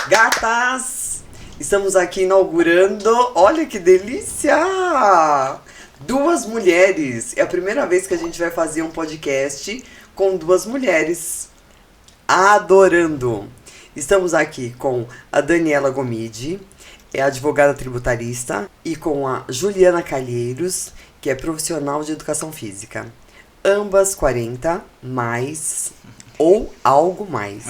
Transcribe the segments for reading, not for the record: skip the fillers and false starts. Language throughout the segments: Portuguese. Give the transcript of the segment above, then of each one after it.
Gatas! Estamos aqui inaugurando, olha que delícia! 2 mulheres. É a primeira vez que a gente vai fazer um podcast com 2 mulheres. Adorando! Estamos aqui com a Daniela Gomide, é advogada tributarista, e com a Juliana Calheiros, que é profissional de educação física. Ambas 40, mais ou algo mais.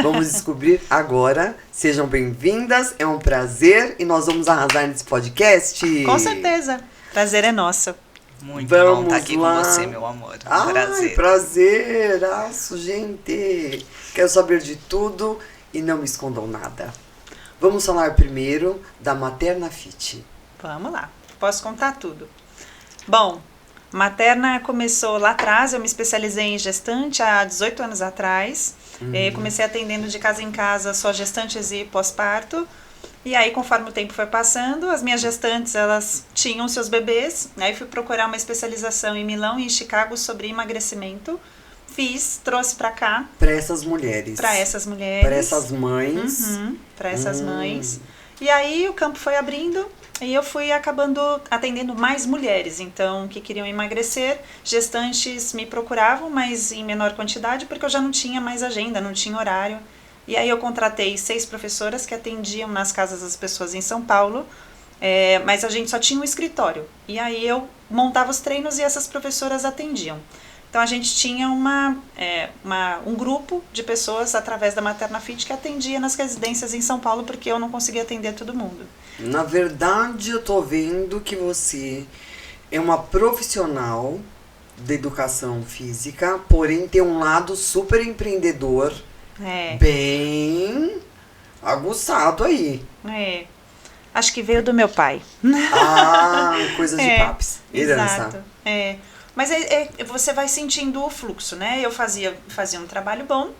Vamos descobrir agora. Sejam bem-vindas, é um prazer e nós vamos arrasar nesse podcast. Com certeza, prazer é nosso. Muito Vamos bom estar aqui lá. com você, meu amor. Ai, prazeraço, gente. Quero saber de tudo e não me escondam nada. Vamos falar primeiro da Materna Fit. Vamos lá, posso contar tudo. Bom, Materna começou lá atrás, eu me especializei em gestante há 18 anos atrás. Comecei atendendo de casa em casa só gestantes e pós-parto. E aí, conforme o tempo foi passando, as minhas gestantes, elas tinham seus bebês. Aí fui procurar uma especialização em Milão e em Chicago sobre emagrecimento. Fiz, trouxe pra cá. Para essas mulheres. Para essas mulheres. Para essas mães. Para essas mães. E aí o campo foi abrindo e eu fui acabando atendendo mais mulheres, então, que queriam emagrecer. Gestantes me procuravam, mas em menor quantidade, porque eu já não tinha mais agenda, não tinha horário. E aí eu contratei 6 professoras que atendiam nas casas das pessoas em São Paulo, mas a gente só tinha um escritório. E aí eu montava os treinos e essas professoras atendiam. Então a gente tinha um grupo de pessoas através da Materna Fit que atendia nas residências em São Paulo, porque eu não conseguia atender todo mundo. Na verdade, eu tô vendo que você é uma profissional de educação física, porém tem um lado super empreendedor, bem aguçado aí. Acho que veio do meu pai. Ah, coisa de papis. Herança. Exato. Mas você vai sentindo o fluxo, né? Eu fazia um trabalho bom,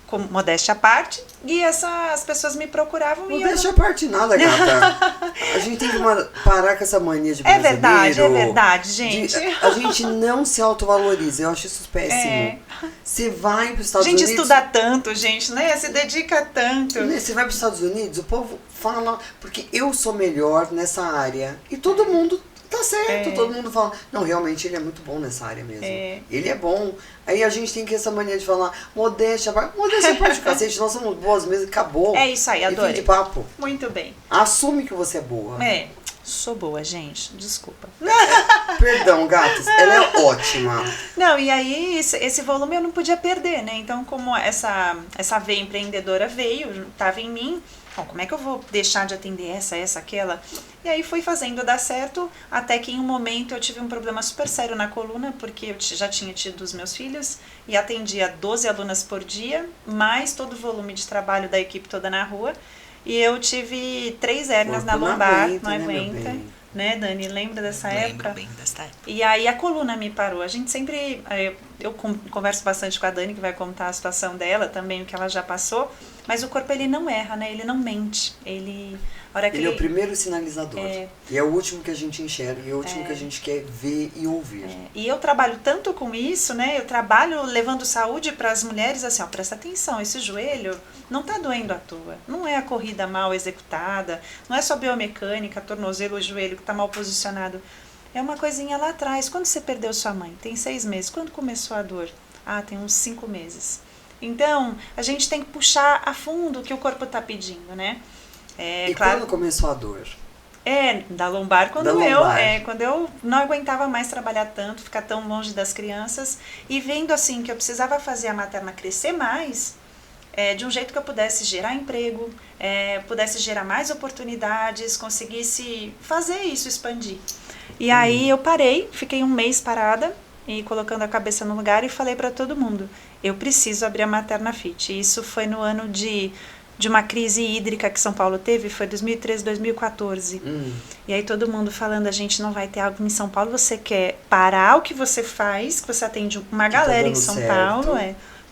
com modéstia à parte, e as pessoas me procuravam. Modéstia à parte nada, gata. A gente tem que parar com essa mania de brasileiro. É verdade, gente. A gente não se autovaloriza, eu acho isso péssimo. Você vai para os Estados Unidos... A gente estuda tanto, gente, né? Se dedica tanto. Você vai para os Estados Unidos, o povo fala, porque eu sou melhor nessa área. E todo mundo... Tá certo, todo mundo fala, não, realmente ele é muito bom nessa área mesmo. Ele é bom. Aí a gente tem que essa mania de falar, modéstia parte de cacete, nós somos boas mesmo, acabou. É isso aí, adorei. E fim de papo. Muito bem. Assume que você é boa. Sou boa, gente, desculpa. Perdão, gatos, ela é ótima. Não, e aí esse volume eu não podia perder, né? Então, como essa veia empreendedora veio, estava em mim, bom, como é que eu vou deixar de atender essa, aquela? E aí fui fazendo dar certo, até que em um momento eu tive um problema super sério na coluna, porque eu já tinha tido os meus filhos e atendia 12 alunas por dia, mais todo o volume de trabalho da equipe toda na rua. E eu tive 3 hérnias na lombar, não aguenta. Né, Dani? Lembra dessa época? Lembro bem dessa época. E aí a coluna me parou. A gente sempre... Eu converso bastante com a Dani, que vai contar a situação dela também, o que ela já passou. Mas o corpo, ele não erra, né? Ele não mente. Ele é o primeiro sinalizador. E é o último que a gente enxerga. E é o último que a gente quer ver e ouvir. E eu trabalho tanto com isso, né? Eu trabalho levando saúde para as mulheres, assim, ó, presta atenção, esse joelho não tá doendo à toa. Não é a corrida mal executada, não é só biomecânica, tornozelo ou joelho que tá mal posicionado. É uma coisinha lá atrás. Quando você perdeu sua mãe? Tem 6 meses. Quando começou a dor? Tem uns 5 meses. Então, a gente tem que puxar a fundo o que o corpo tá pedindo, né? Quando começou a dor? Da lombar, quando eu não aguentava mais trabalhar tanto, ficar tão longe das crianças, e vendo assim que eu precisava fazer a Materna crescer mais, de um jeito que eu pudesse gerar emprego, pudesse gerar mais oportunidades, conseguisse fazer isso expandir. E aí eu parei, fiquei um mês parada, e colocando a cabeça no lugar, e falei para todo mundo, eu preciso abrir a Materna Fit. E isso foi no ano de uma crise hídrica que São Paulo teve, foi 2013, 2014. E aí todo mundo falando, a gente não vai ter algo em São Paulo, você quer parar o que você faz, que você atende uma galera em São Paulo,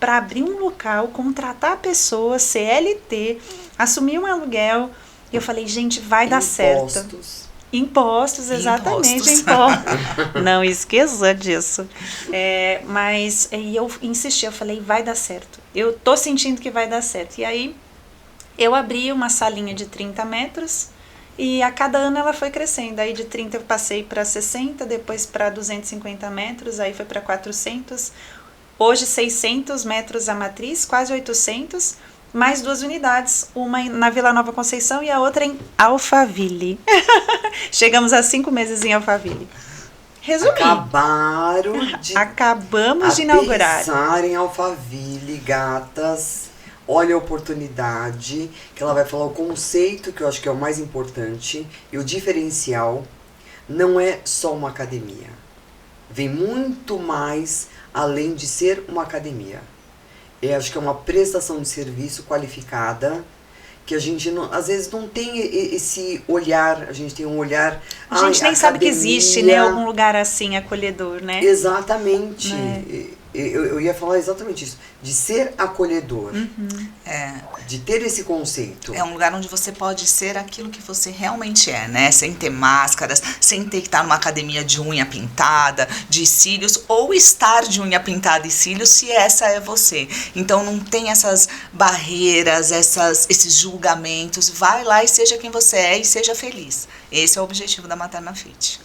para abrir um local, contratar pessoas, CLT, assumir um aluguel. E eu falei, gente, vai dar certo. Impostos, exatamente. Impostos. Não esqueça disso. Mas eu insisti, eu falei, vai dar certo. Eu tô sentindo que vai dar certo. E aí, eu abri uma salinha de 30 metros e a cada ano ela foi crescendo. Aí de 30 eu passei para 60, depois para 250 metros, aí foi para 400. Hoje 600 metros a matriz, quase 800, mais 2 unidades, uma na Vila Nova Conceição e a outra em Alphaville. Chegamos a 5 meses em Alphaville. Resumi. Acabamos de inaugurar. Pensar em Alphaville, gatas. Olha a oportunidade, que ela vai falar o conceito, que eu acho que é o mais importante, e o diferencial. Não é só uma academia. Vem muito mais além de ser uma academia. Eu acho que é uma prestação de serviço qualificada, que a gente não, às vezes não tem esse olhar, a gente tem um olhar... A gente nem sabe que existe, né, algum lugar assim, acolhedor, né? Exatamente. Eu ia falar exatamente isso, de ser acolhedor, de ter esse conceito. É um lugar onde você pode ser aquilo que você realmente é, né? Sem ter máscaras, sem ter que estar numa academia de unha pintada, de cílios, ou estar de unha pintada e cílios se essa é você. Então não tem essas barreiras, esses julgamentos. Vai lá e seja quem você é e seja feliz. Esse é o objetivo da Materna Fit.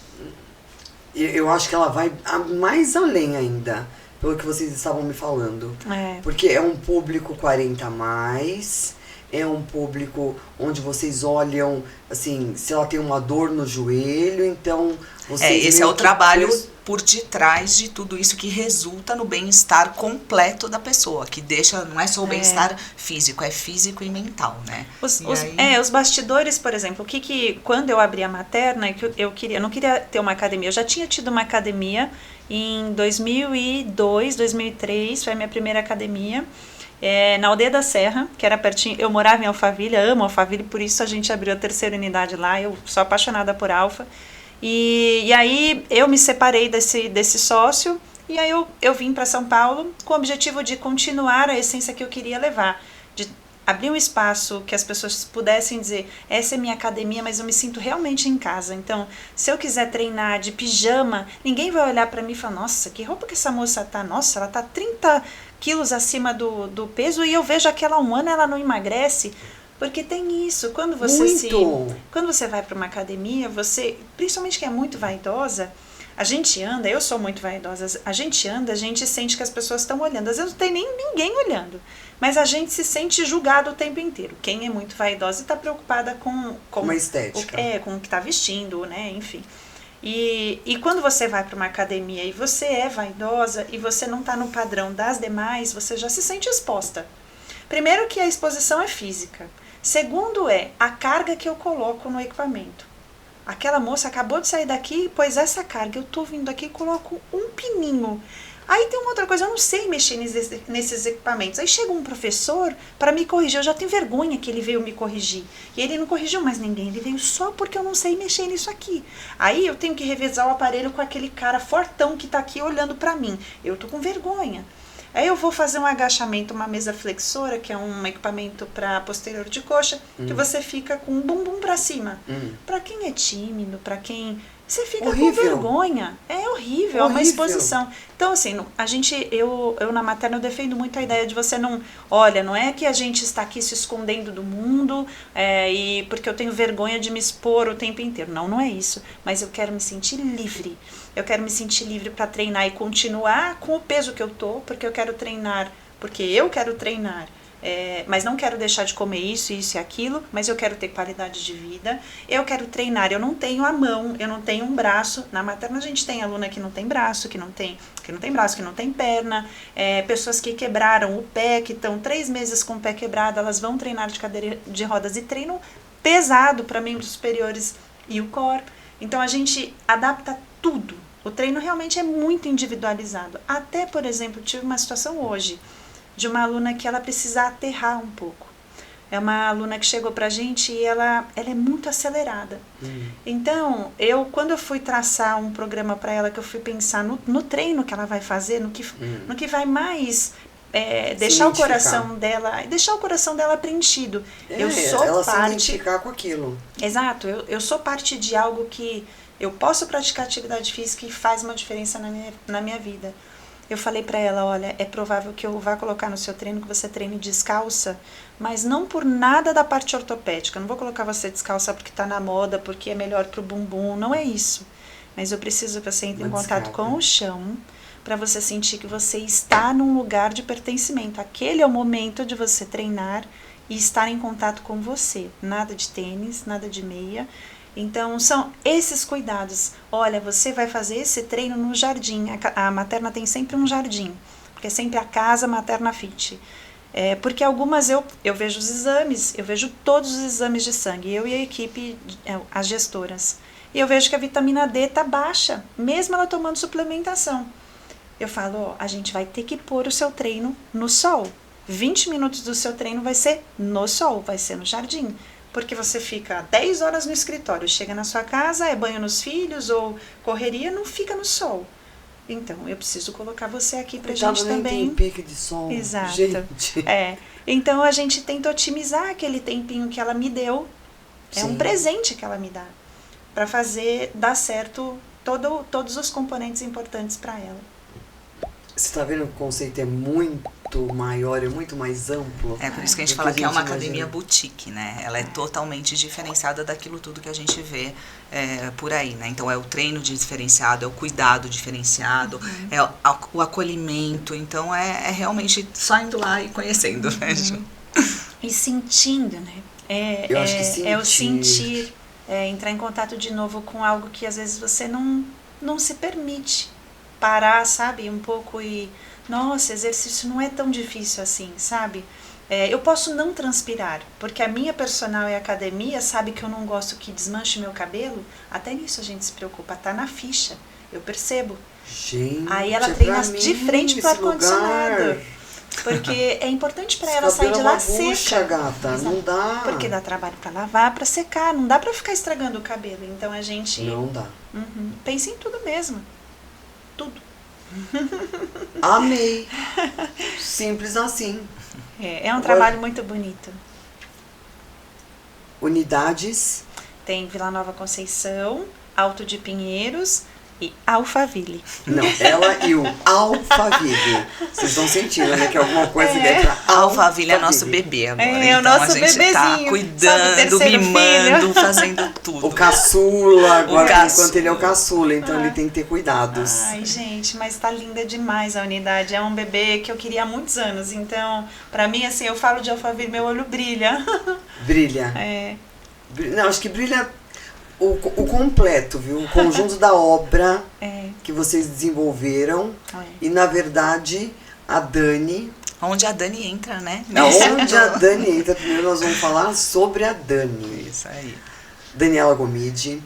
Eu acho que ela vai mais além ainda, pelo que vocês estavam me falando. Porque é um público 40 a mais, é um público onde vocês olham, assim, se ela tem uma dor no joelho, então... esse é o trabalho por detrás de tudo isso que resulta no bem-estar completo da pessoa, que deixa, não é só o bem-estar físico, é físico e mental, né? Os bastidores, por exemplo, quando eu abri a Materna, eu não queria ter uma academia, eu já tinha tido uma academia em 2002, 2003, foi a minha primeira academia, na Aldeia da Serra, que era pertinho. Eu morava em Alphaville, amo Alphaville, por isso a gente abriu a 3ª unidade lá, eu sou apaixonada por Alfa. E aí eu me separei desse sócio, e aí eu vim para São Paulo com o objetivo de continuar a essência que eu queria levar, de abrir um espaço que as pessoas pudessem dizer, essa é minha academia, mas eu me sinto realmente em casa. Então, se eu quiser treinar de pijama, ninguém vai olhar para mim e falar, nossa, que roupa que essa moça tá, nossa, ela tá 30 quilos acima do peso, e eu vejo que ela há um ano ela não emagrece. Porque tem isso, quando você vai para uma academia, principalmente quem é muito vaidosa, a gente anda, eu sou muito vaidosa, a gente sente que as pessoas estão olhando, às vezes não tem nem ninguém olhando, mas a gente se sente julgado o tempo inteiro. Quem é muito vaidosa está preocupada com uma estética, com o que está vestindo, né, enfim. E quando você vai para uma academia e você é vaidosa e você não está no padrão das demais, você já se sente exposta. Primeiro que a exposição é física. Segundo a carga que eu coloco no equipamento. Aquela moça acabou de sair daqui, pois essa carga, eu tô vindo aqui e coloco um pininho. Aí tem uma outra coisa, eu não sei mexer nesses equipamentos. Aí chega um professor para me corrigir, eu já tenho vergonha que ele veio me corrigir. E ele não corrigiu mais ninguém, ele veio só porque eu não sei mexer nisso aqui. Aí eu tenho que revezar o aparelho com aquele cara fortão que tá aqui olhando para mim. Eu tô com vergonha. Aí eu vou fazer um agachamento, uma mesa flexora, que é um equipamento para posterior de coxa, que você fica com o bumbum para cima. Para quem é tímido, para quem... Você fica com vergonha. É horrível, é uma exposição. Então, assim, eu na Materna eu defendo muito a ideia de você não... Olha, não é que a gente está aqui se escondendo do mundo, e porque eu tenho vergonha de me expor o tempo inteiro. Não é isso. Mas eu quero me sentir livre. Eu quero me sentir livre para treinar e continuar com o peso que eu tô, porque eu quero treinar, mas não quero deixar de comer isso e aquilo, mas eu quero ter qualidade de vida, eu quero treinar, eu não tenho a mão, eu não tenho um braço. Na Materna a gente tem aluna que não tem braço, que não tem perna, pessoas que quebraram o pé, que estão 3 meses com o pé quebrado, elas vão treinar de cadeira de rodas e treinam pesado para membros superiores e o core. Então a gente adapta tudo. O treino realmente é muito individualizado. Até, por exemplo, tive uma situação hoje de uma aluna que ela precisa aterrar um pouco. É uma aluna que chegou pra gente e ela é muito acelerada. Então, quando eu fui traçar um programa para ela, que eu fui pensar no treino que ela vai fazer, no que vai mais deixar o coração dela preenchido. Eu sou ela parte, se identificar com aquilo. Exato, eu sou parte de algo que eu posso praticar atividade física e faz uma diferença na minha vida. Eu falei pra ela, olha, é provável que eu vá colocar no seu treino que você treine descalça, mas não por nada da parte ortopédica. Eu não vou colocar você descalça porque tá na moda, porque é melhor pro bumbum, não é isso. Mas eu preciso que você entre em contato com o chão, para você sentir que você está num lugar de pertencimento. Aquele é o momento de você treinar e estar em contato com você. Nada de tênis, nada de meia. Então, são esses cuidados. Olha, você vai fazer esse treino no jardim. A materna tem sempre um jardim, porque é sempre a casa materna fit. Porque algumas eu vejo os exames, eu vejo todos os exames de sangue, eu e a equipe, as gestoras. E eu vejo que a vitamina D está baixa, mesmo ela tomando suplementação. Eu falo, a gente vai ter que pôr o seu treino no sol. 20 minutos do seu treino vai ser no sol, vai ser no jardim. Porque você fica 10 horas no escritório, chega na sua casa, é banho nos filhos ou correria, não fica no sol. Então, eu preciso colocar você aqui pra gente também. Tem pique de sol. Exato. Gente. Então, a gente tenta otimizar aquele tempinho que ela me deu. É um presente que ela me dá. Pra fazer dar certo todos os componentes importantes para ela. Você tá vendo que o conceito é muito maior, é muito mais amplo. É por isso que a gente fala que é uma academia boutique, né? Ela é totalmente diferenciada daquilo tudo que a gente vê por aí, né? Então é o treino diferenciado, é o cuidado diferenciado, é o acolhimento. Então é realmente só indo lá e conhecendo, né, Ju? E sentindo, né? Eu acho que sentir. É o sentir, entrar em contato de novo com algo que às vezes você não se permite parar, sabe, um pouco e, nossa, exercício não é tão difícil assim, sabe? Eu posso não transpirar, porque a minha personal e academia sabe que eu não gosto que desmanche meu cabelo, até nisso a gente se preocupa, tá na ficha, eu percebo. Gente, aí ela treina de frente pro ar-condicionado, porque é importante para ela sair de lá seca. Gata, não dá. Porque dá trabalho para lavar, para secar, não dá para ficar estragando o cabelo, então a gente... Não dá. Pensa em tudo mesmo. Tudo. Amei. Simples assim. É um trabalho muito bonito. Unidades? Tem Vila Nova Conceição, Alto de Pinheiros e Alphaville. Não, ela e o Alphaville. Vocês estão sentindo, né? Que alguma coisa dentro. Alphaville é nosso bebê agora. Então, o nosso a gente bebezinho, tá cuidando, mimando, fazendo tudo. O caçula, agora enquanto ele é o caçula, então ele tem que ter cuidados. Ai, gente, mas tá linda demais a unidade. É um bebê que eu queria há muitos anos. Então, pra mim, assim, eu falo de Alphaville, meu olho brilha. Brilha? Não, acho que brilha o completo, viu? O conjunto da obra que vocês desenvolveram. E, na verdade, a Dani... Onde a Dani entra, né? Onde a Dani entra. Primeiro nós vamos falar sobre a Dani. Isso aí. Daniela Gomide,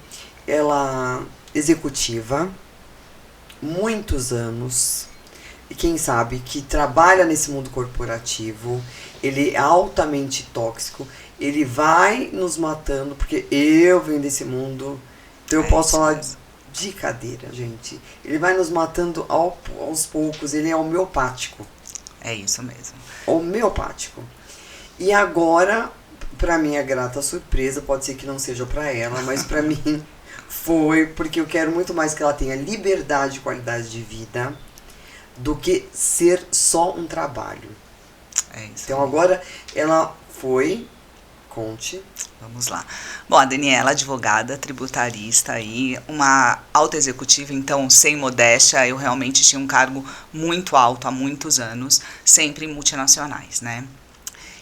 ela executiva, muitos anos, e quem sabe que trabalha nesse mundo corporativo, ele é altamente tóxico, ele vai nos matando, porque eu venho desse mundo, então eu posso falar mesmo. De cadeira, gente. Ele vai nos matando aos poucos, ele é homeopático. É isso mesmo. Homeopático. E agora, pra minha grata surpresa, pode ser que não seja pra ela, mas pra mim foi, porque eu quero muito mais que ela tenha liberdade e qualidade de vida do que ser só um trabalho. É isso. Então agora ela foi... Conte. Vamos lá. Bom, a Daniela, advogada, tributarista aí, uma alta executiva, então, sem modéstia, eu realmente tinha um cargo muito alto há muitos anos, sempre em multinacionais, né?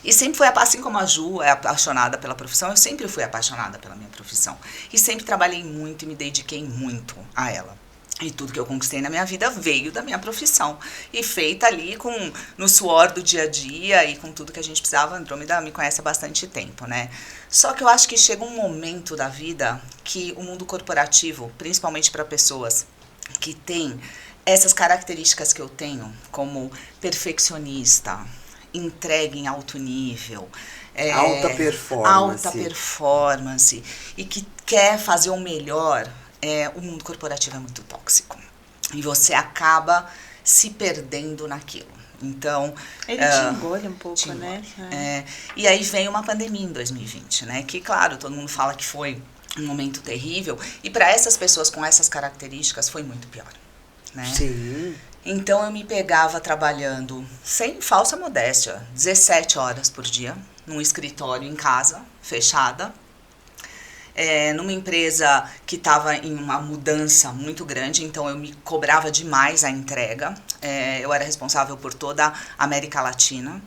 E sempre fui, assim como a Ju é apaixonada pela profissão, eu sempre fui apaixonada pela minha profissão. E sempre trabalhei muito e me dediquei muito a ela. E tudo que eu conquistei na minha vida veio da minha profissão. E feita ali no suor do dia a dia e com tudo que a gente precisava. A Andrômeda me conhece há bastante tempo, né? Só que eu acho que chega um momento da vida que o mundo corporativo, principalmente para pessoas que têm essas características que eu tenho, como perfeccionista, entrega em alto nível, alta performance, e que quer fazer o melhor... o mundo corporativo é muito tóxico e você acaba se perdendo naquilo. Então... Ele te engole um pouco, né? E aí veio uma pandemia em 2020, né? Que, claro, todo mundo fala que foi um momento terrível. E para essas pessoas com essas características foi muito pior, né? Sim. Então eu me pegava trabalhando, sem falsa modéstia, 17 horas por dia, num escritório em casa, fechada, numa empresa que estava em uma mudança muito grande, então eu me cobrava demais a entrega. Eu era responsável por toda a América Latina,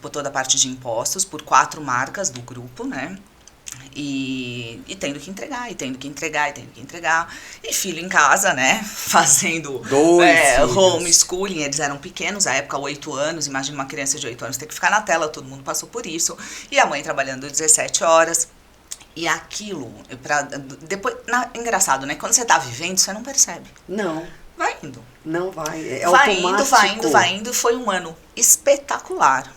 por toda a parte de impostos, por 4 marcas do grupo, né? E tendo que entregar, e tendo que entregar, e tendo que entregar. E filho em casa, né? Fazendo homeschooling. Eles eram pequenos, à época 8 anos. Imagina uma criança de 8 anos ter que ficar na tela, todo mundo passou por isso. E a mãe trabalhando 17 horas. E aquilo, engraçado, né? Quando você tá vivendo, você não percebe. Não. Vai indo. Não vai, vai automático. Vai indo. Foi um ano espetacular.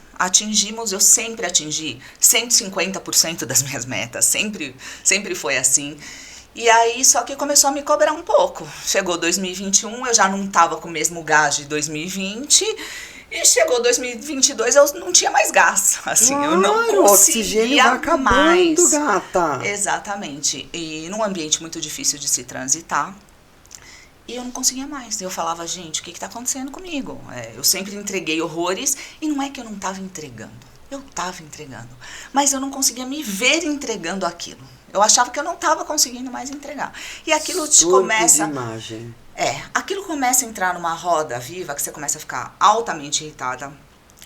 Eu sempre atingi 150% das minhas metas, sempre foi assim. E aí, só que começou a me cobrar um pouco. Chegou 2021, eu já não estava com o mesmo gás de 2020, e chegou 2022, eu não tinha mais gás, assim, claro, eu não conseguia o oxigênio vai acabando, mais. Gata. Exatamente, e num ambiente muito difícil de se transitar. E eu não conseguia mais. Eu falava, gente, o que está acontecendo comigo? Eu sempre entreguei horrores e não é que eu não estava entregando. Eu estava entregando. Mas eu não conseguia me ver entregando aquilo. Eu achava que eu não estava conseguindo mais entregar. E aquilo começa... de imagem. Aquilo começa a entrar numa roda viva que você começa a ficar altamente irritada.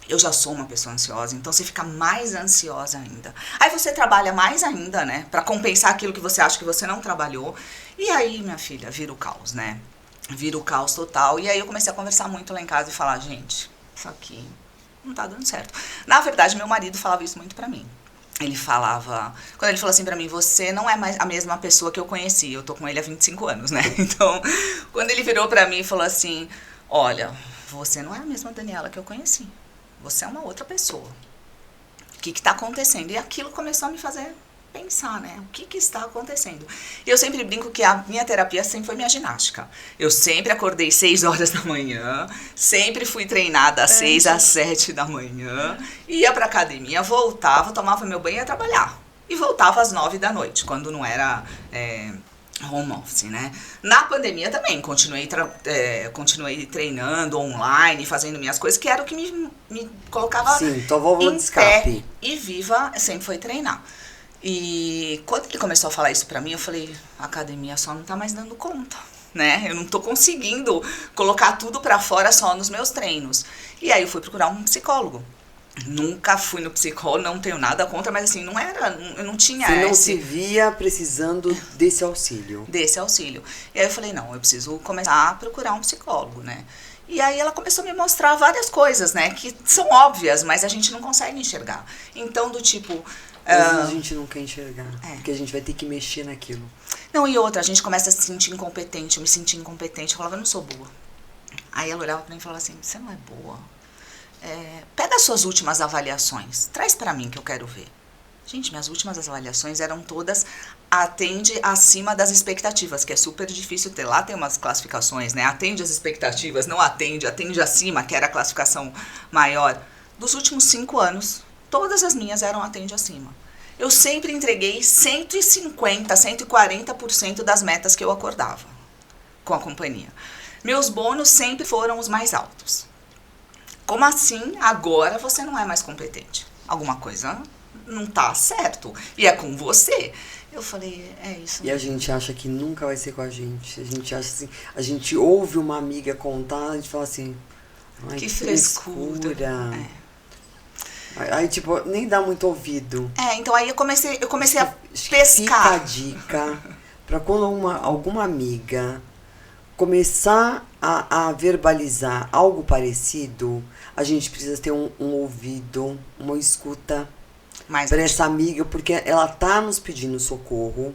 Eu já sou uma pessoa ansiosa, então você fica mais ansiosa ainda. Aí você trabalha mais ainda, né? Pra compensar aquilo que você acha que você não trabalhou. E aí, minha filha, vira o caos, né? Vira o caos total. E aí eu comecei a conversar muito lá em casa e falar, gente, isso aqui não tá dando certo. Na verdade, meu marido falava isso muito pra mim. Ele falava... Quando ele falou assim pra mim, você não é mais a mesma pessoa que eu conheci. Eu tô com ele há 25 anos, né? Então, quando ele virou pra mim e falou assim, olha, você não é a mesma Daniela que eu conheci. Você é uma outra pessoa. O que está acontecendo? E aquilo começou a me fazer pensar, né? O que está acontecendo? E eu sempre brinco que a minha terapia sempre foi minha ginástica. Eu sempre acordei 6 horas da manhã, sempre fui treinada às 6 às 7 da manhã, ia pra academia, voltava, tomava meu banho e ia trabalhar. E voltava às 9 da noite, quando não era... home office, né? Na pandemia também, continuei treinando online, fazendo minhas coisas, que era o que me colocava tua válvula de escape. Pé e viva, sempre foi treinar. E quando ele começou a falar isso pra mim, eu falei, a academia só não tá mais dando conta, né? Eu não tô conseguindo colocar tudo pra fora só nos meus treinos. E aí eu fui procurar um psicólogo. Nunca fui no psicólogo, não tenho nada contra, mas assim, eu não tinha Você não se via precisando desse auxílio. Desse auxílio. E aí eu falei, não, eu preciso começar a procurar um psicólogo, né? E aí ela começou a me mostrar várias coisas, né? Que são óbvias, mas a gente não consegue enxergar. Então, do tipo... a gente não quer enxergar, porque a gente vai ter que mexer naquilo. Não, e outra, a gente começa a se sentir incompetente, eu me senti incompetente, eu falava, eu não sou boa. Aí ela olhava pra mim e falava assim, você não é boa? Pega as suas últimas avaliações, traz pra mim que eu quero ver. Gente, minhas últimas avaliações eram todas atende acima das expectativas, que é super difícil ter. Lá tem umas classificações, né? Atende as expectativas, não atende, atende acima, que era a classificação maior. Dos últimos 5 anos, todas as minhas eram atende acima. Eu sempre entreguei 150%, 140% das metas que eu acordava com a companhia. Meus bônus sempre foram os mais altos. Como assim agora você não é mais competente? Alguma coisa não tá certo. E é com você. Eu falei, é isso. E a gente acha que nunca vai ser com a gente. A gente acha assim, a gente ouve uma amiga contar, a gente fala assim, ai, que frescura. Aí, tipo, nem dá muito ouvido. Então aí eu comecei a pescar. Fica a dica pra quando alguma amiga começar a verbalizar algo parecido, a gente precisa ter um ouvido, uma escuta para essa amiga, porque ela tá nos pedindo socorro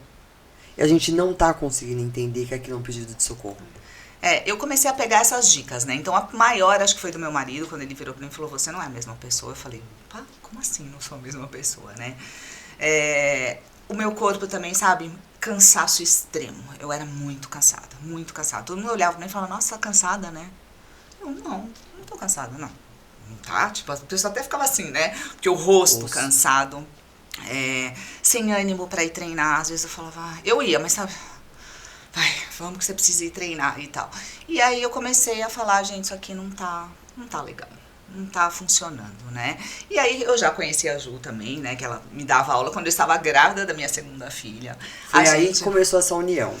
e a gente não tá conseguindo entender que aquilo é um pedido de socorro. Eu comecei a pegar essas dicas, né? Então a maior, acho que foi do meu marido, quando ele virou pra mim e falou, você não é a mesma pessoa. Eu falei, pá, como assim não sou a mesma pessoa, né? O meu corpo também, sabe? Cansaço extremo. Eu era muito cansada, muito cansada. Todo mundo olhava pra mim e falava, nossa, tá cansada, né? Eu, não tô cansada, não. tá? Tipo, a pessoa até ficava assim, né? Porque o rosto cansado, sem ânimo pra ir treinar. Às vezes eu falava, eu ia, mas sabe, vai, vamos que você precisa ir treinar e tal. E aí eu comecei a falar, gente, isso aqui não tá legal. Não tá funcionando, né? E aí eu já conheci a Ju também, né? Que ela me dava aula quando eu estava grávida da minha segunda filha. Foi aí que começou essa união.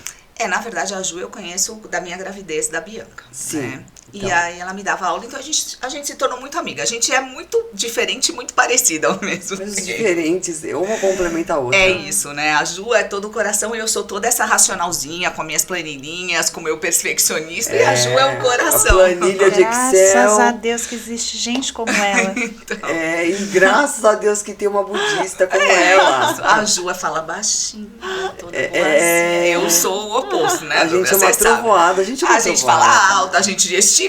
Na verdade, a Ju eu conheço da minha gravidez da Bianca. Sim. Né? Então. E aí ela me dava aula, então a gente se tornou muito amiga. A gente é muito diferente e muito parecida ao mesmo tempo. Diferentes, uma complementa a outra. É isso, né? A Ju é todo o coração e eu sou toda essa racionalzinha, com minhas planilhinhas, com o meu perfeccionista, e a Ju é o coração. A planilha de Excel. Graças a Deus que existe gente como ela. Então, e graças a Deus que tem uma budista como ela. A Ju fala baixinho, toda boazinha. Eu sou o oposto, né? A gente é uma trovoada, a gente fala alto, a gente gesticula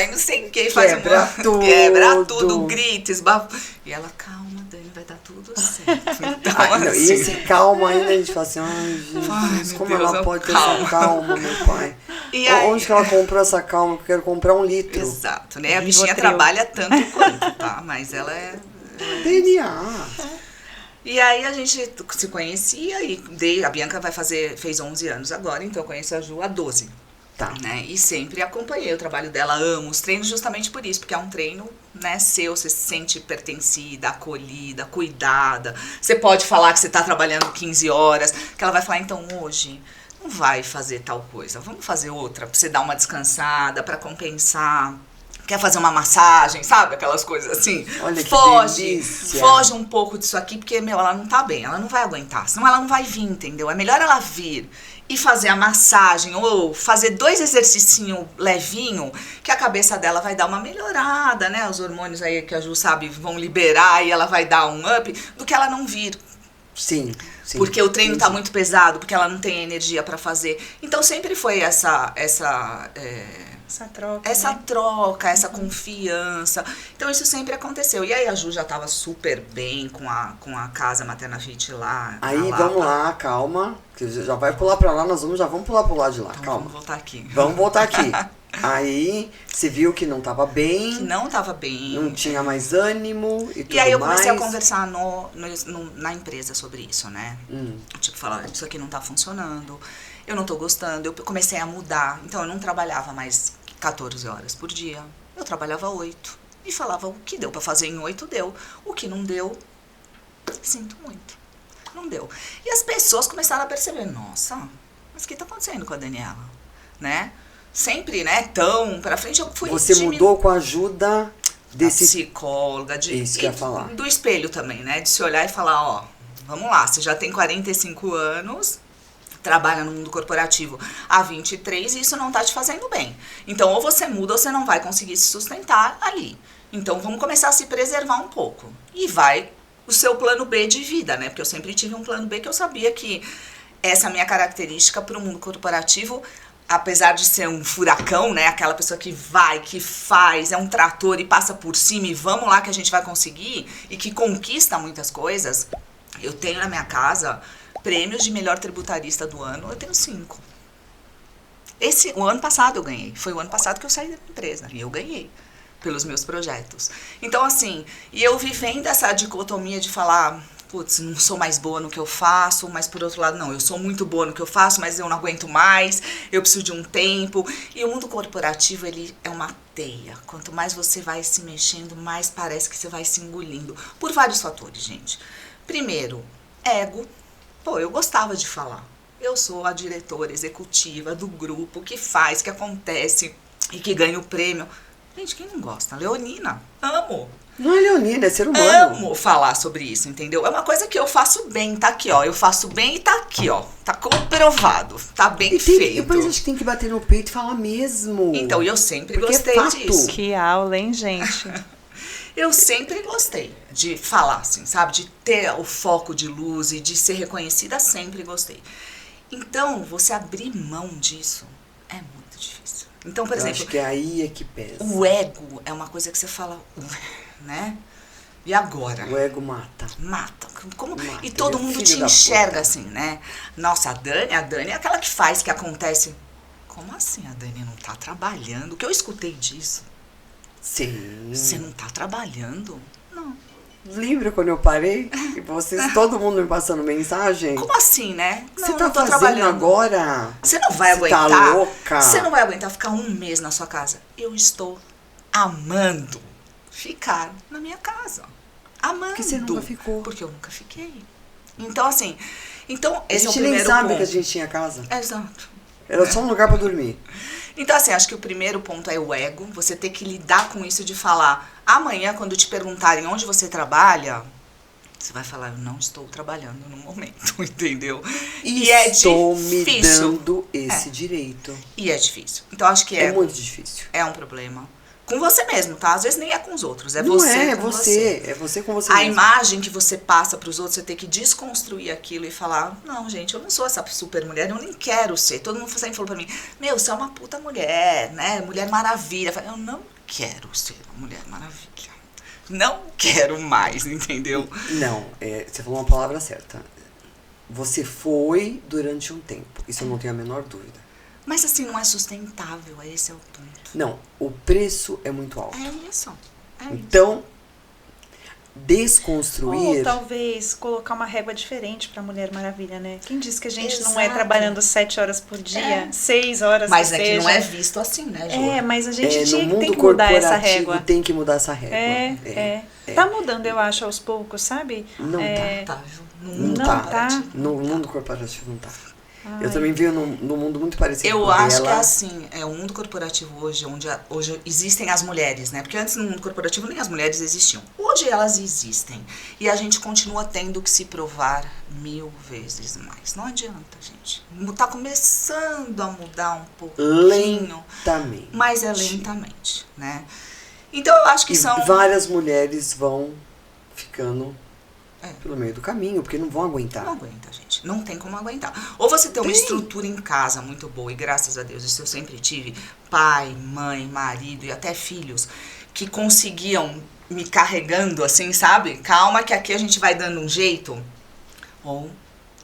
e não sei o que, quebra tudo, grita, esbafo. E ela, calma, Dani, vai dar tudo certo. Então, não, e esse calma ainda, a gente fala assim, Jesus, como Deus, ela pode ter essa calma, meu pai? E onde que ela comprou essa calma? Eu quero comprar 1 litro. Exato, né? A bichinha trabalha tanto quanto, tá? Mas ela é... DNA. E aí a gente se conhecia e a Bianca fez 11 anos agora, então eu conheço a Ju há 12. Tá. Né? E sempre acompanhei o trabalho dela, amo os treinos justamente por isso, porque é um treino, né, seu, você se sente pertencida, acolhida, cuidada. Você pode falar que você está trabalhando 15 horas, que ela vai falar, então hoje não vai fazer tal coisa, vamos fazer outra, pra você dar uma descansada, pra compensar. Quer fazer uma massagem, sabe? Aquelas coisas assim. Olha que delícia. Foge um pouco disso aqui, porque, ela não tá bem, ela não vai aguentar, senão ela não vai vir, entendeu? É melhor ela vir e fazer a massagem ou fazer 2 exercicinhos levinho, que a cabeça dela vai dar uma melhorada, né? Os hormônios aí que a Ju sabe vão liberar e ela vai dar um up, do que ela não vir. Sim. Porque o treino tá muito pesado, porque ela não tem energia pra fazer. Então sempre foi essa troca, essa confiança. Então isso sempre aconteceu. E aí a Ju já tava super bem com a casa Materna Fit lá. Aí vamos lá, calma. Que já vai pular pra lá, já vamos pular pro lado de lá, então, calma. Vamos voltar aqui. Vamos voltar aqui. Aí você viu que não tava bem. Que não tava bem. Não tinha mais ânimo e tudo mais. E aí eu comecei a conversar na empresa sobre isso, né? Tipo, falar, isso aqui não tá funcionando, eu não tô gostando. Eu comecei a mudar. Então eu não trabalhava mais 14 horas por dia. Eu trabalhava 8. E falava, o que deu pra fazer em 8, deu. O que não deu, sinto muito. Não deu. E as pessoas começaram a perceber, nossa, mas o que tá acontecendo com a Daniela? Né? Sempre, né, tão pra frente, eu fui... Você mudou com a ajuda desse... psicóloga, isso que eu ia falar. Do espelho também, né, de se olhar e falar, ó, vamos lá, você já tem 45 anos, trabalha no mundo corporativo há 23 e isso não tá te fazendo bem. Então, ou você muda ou você não vai conseguir se sustentar ali. Então, vamos começar a se preservar um pouco. E vai o seu plano B de vida, né, porque eu sempre tive um plano B que eu sabia que essa minha característica para o mundo corporativo, apesar de ser um furacão, né, aquela pessoa que vai, que faz, é um trator e passa por cima e vamos lá que a gente vai conseguir e que conquista muitas coisas, eu tenho na minha casa prêmios de melhor tributarista do ano, eu tenho 5. O ano passado eu ganhei, foi o ano passado que eu saí da empresa e eu ganhei pelos meus projetos. Então assim, e eu vivendo essa dicotomia de falar... Putz, não sou mais boa no que eu faço, mas por outro lado, não, eu sou muito boa no que eu faço, mas eu não aguento mais, eu preciso de um tempo. E o mundo corporativo, ele é uma teia. Quanto mais você vai se mexendo, mais parece que você vai se engolindo. Por vários fatores, gente. Primeiro, ego. Pô, eu gostava de falar. Eu sou a diretora executiva do grupo que faz, que acontece e que ganha o prêmio. Gente, quem não gosta? Leonina, amo. Não é Leonina, é ser humano. Amo falar sobre isso, entendeu? É uma coisa que eu faço bem, tá aqui, ó. Eu faço bem e tá aqui, ó. Tá comprovado, tá bem feito. Mas acho que tem que bater no peito e falar mesmo. Então, eu sempre porque gostei disso. Que aula, hein, gente? Eu sempre gostei de falar, assim, sabe? De ter o foco de luz e de ser reconhecida, sempre gostei. Então, você abrir mão disso é muito difícil. Então, por exemplo... acho que aí é que pesa. O ego é uma coisa que você fala... né? E agora? O ego mata. Mata. Como? Mata. E todo mundo te enxerga assim, né? Nossa, a Dani é aquela que faz, que acontece. Como assim a Dani não tá trabalhando? O que eu escutei disso? Sim. Você não tá trabalhando? Não. Lembra quando eu parei? E vocês, todo mundo me passando mensagem? Como assim, né? Você Não, tá não tô fazendo trabalhando agora? Você não vai Você tá aguentar. louca? Você não vai aguentar ficar um mês na sua casa. Eu estou amando ficar na minha casa. Amando. Porque você nunca ficou. Porque eu nunca fiquei. Então, assim, A esse é o gente nem primeiro sabe ponto. que a gente tinha casa. Exato. Era só um lugar pra dormir. Então, assim, acho que o primeiro ponto é o ego. Você ter que lidar com isso de falar, amanhã, quando te perguntarem onde você trabalha, você vai falar, eu não estou trabalhando no momento, entendeu? E é estou me difícil. dando esse direito. E é difícil. Então, acho que É muito difícil. é um problema. Com você mesmo, tá? Às vezes nem é com os outros, é Não você é com você. É você com você A mesmo. imagem que você passa pros outros, você tem que desconstruir aquilo e falar, não, gente, eu não sou essa super mulher, eu nem quero ser. Todo mundo sempre falou pra mim, meu, você é uma puta mulher, né? Mulher maravilha. Eu falei, eu não quero ser uma mulher maravilha. Não quero mais, entendeu? Não, você falou uma palavra certa. Você foi durante um tempo. Isso eu não tenho a menor dúvida. Mas assim, não é sustentável, esse é o ponto. Não, o preço é muito alto. É isso. É isso. Então, Ou desconstruir... talvez colocar uma régua diferente pra Mulher Maravilha, né? Quem disse que a gente não é Exato. trabalhando 7 horas por dia, 6 horas Mas que é que seja. não é visto assim, né, Ju? Mas a gente no tem mundo que mudar essa corporativo régua. tem que mudar essa régua. Tá mudando, eu acho, aos poucos, sabe? Não Tá, Ju. No Não mundo tá. corporativo. No mundo corporativo não tá. Ai. Eu também vi no mundo muito parecido Eu com o acho dela. que é assim, o mundo corporativo hoje, hoje existem as mulheres, né? Porque antes no mundo corporativo nem as mulheres existiam. Hoje elas existem. E a gente continua tendo que se provar 1000 vezes mais. Não adianta, gente. Tá começando a mudar um pouquinho. Lentamente. Mas é lentamente, né? Então eu acho que E são... várias mulheres vão ficando É. pelo meio do caminho, porque não vão aguentar. Não aguenta, gente. Não tem como aguentar. Ou você tem uma Tem. estrutura em casa muito boa, e graças a Deus, isso eu sempre tive, pai, mãe, marido e até filhos, que conseguiam me carregando assim, sabe? Calma que aqui a gente vai dando um jeito. Ou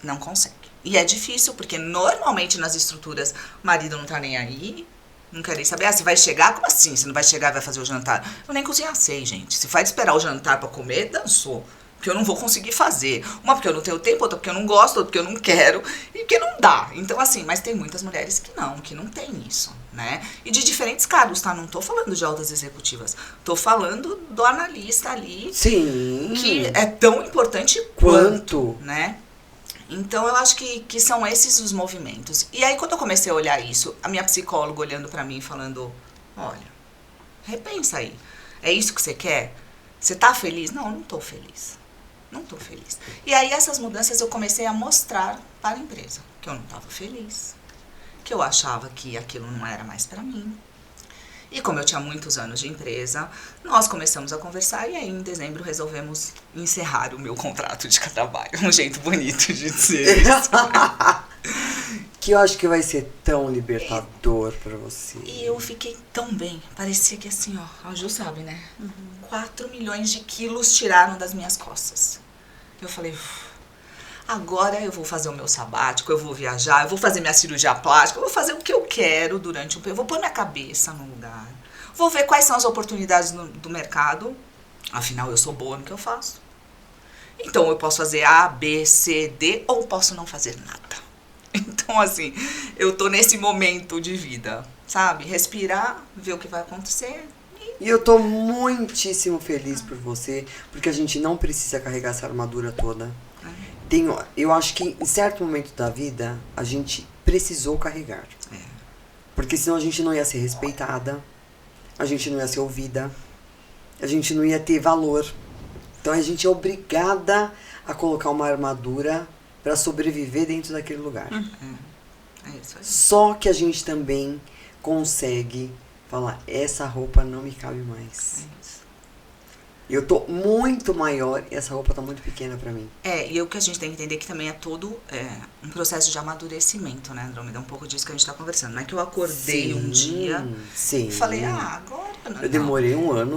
não consegue. E é difícil, porque normalmente nas estruturas o marido não tá nem aí, não quer nem saber. Ah, você vai chegar? Como assim? Você não vai chegar e vai fazer o jantar? Eu nem cozinhar sei, gente. Se faz esperar o jantar pra comer, dançou. Porque eu não vou conseguir fazer. Uma porque eu não tenho tempo, outra porque eu não gosto, outra porque eu não quero, e porque não dá. Então, assim, mas tem muitas mulheres que não tem isso, né? E de diferentes cargos, tá? Não tô falando de altas executivas. Tô falando do analista ali, Sim. que é tão importante Quanto? né? Então, eu acho que são esses os movimentos. E aí, quando eu comecei a olhar isso, a minha psicóloga olhando pra mim, falando, olha, repensa aí. É isso que você quer? Você tá feliz? Não, eu não tô feliz. Não tô feliz. E aí, essas mudanças eu comecei a mostrar para a empresa que eu não estava feliz, que eu achava que aquilo não era mais para mim. E como eu tinha muitos anos de empresa, nós começamos a conversar e aí em dezembro resolvemos encerrar o meu contrato de trabalho. Um jeito bonito de dizer isso. Que eu acho que vai ser tão libertador pra você. E eu fiquei tão bem. Parecia que assim, ó, a Ju sabe, né? 4 milhões de quilos tiraram das minhas costas. Eu falei, agora eu vou fazer o meu sabático, eu vou viajar, eu vou fazer minha cirurgia plástica, eu vou fazer o que eu quero durante um período, eu vou pôr minha cabeça no lugar, vou ver quais são as oportunidades do mercado, afinal eu sou boa no que eu faço. Então eu posso fazer A, B, C, D, ou posso não fazer nada. Então assim, eu tô nesse momento de vida, sabe? Respirar, ver o que vai acontecer. E eu tô muitíssimo feliz por você, porque a gente não precisa carregar essa armadura toda. Eu acho que em certo momento da vida, a gente precisou carregar. Porque senão a gente não ia ser respeitada, a gente não ia ser ouvida, a gente não ia ter valor. Então a gente é obrigada a colocar uma armadura para sobreviver dentro daquele lugar. É isso aí. Só que a gente também consegue falar, essa roupa não me cabe mais. É isso. Eu tô muito maior e essa roupa tá muito pequena pra mim. E o que a gente tem que entender que também é todo um processo de amadurecimento, né, Andrômeda? Um pouco disso que a gente tá conversando. Não é que eu acordei um dia Sim. e falei, agora não. Eu demorei um ano,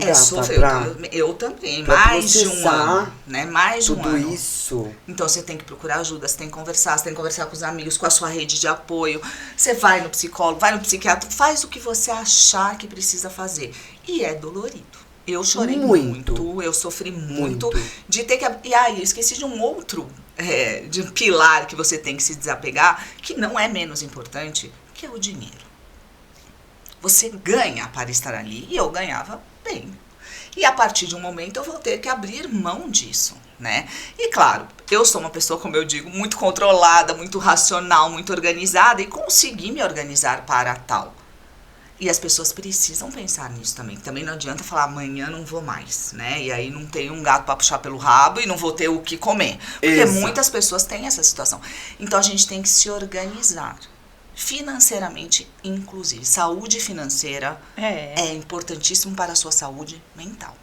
eu também, pra mais de um processar ano, né? Mais de um tudo ano. isso. Então você tem que procurar ajuda, você tem que conversar com os amigos, com a sua rede de apoio. Você vai no psicólogo, vai no psiquiatra, faz o que você achar que precisa fazer. E é dolorido. Eu chorei muito, eu sofri muito de ter que... E aí, eu esqueci de um outro de um pilar que você tem que se desapegar, que não é menos importante, que é o dinheiro. Você ganha para estar ali, e eu ganhava bem. E a partir de um momento eu vou ter que abrir mão disso, né? E claro, eu sou uma pessoa, como eu digo, muito controlada, muito racional, muito organizada, e consegui me organizar para tal. E as pessoas precisam pensar nisso também. Também não adianta falar, amanhã não vou mais, né? E aí não tenho um gato para puxar pelo rabo e não vou ter o que comer. Porque muitas pessoas têm essa situação. Então a gente tem que se organizar. Financeiramente, inclusive. Saúde financeira é importantíssimo para a sua saúde mental.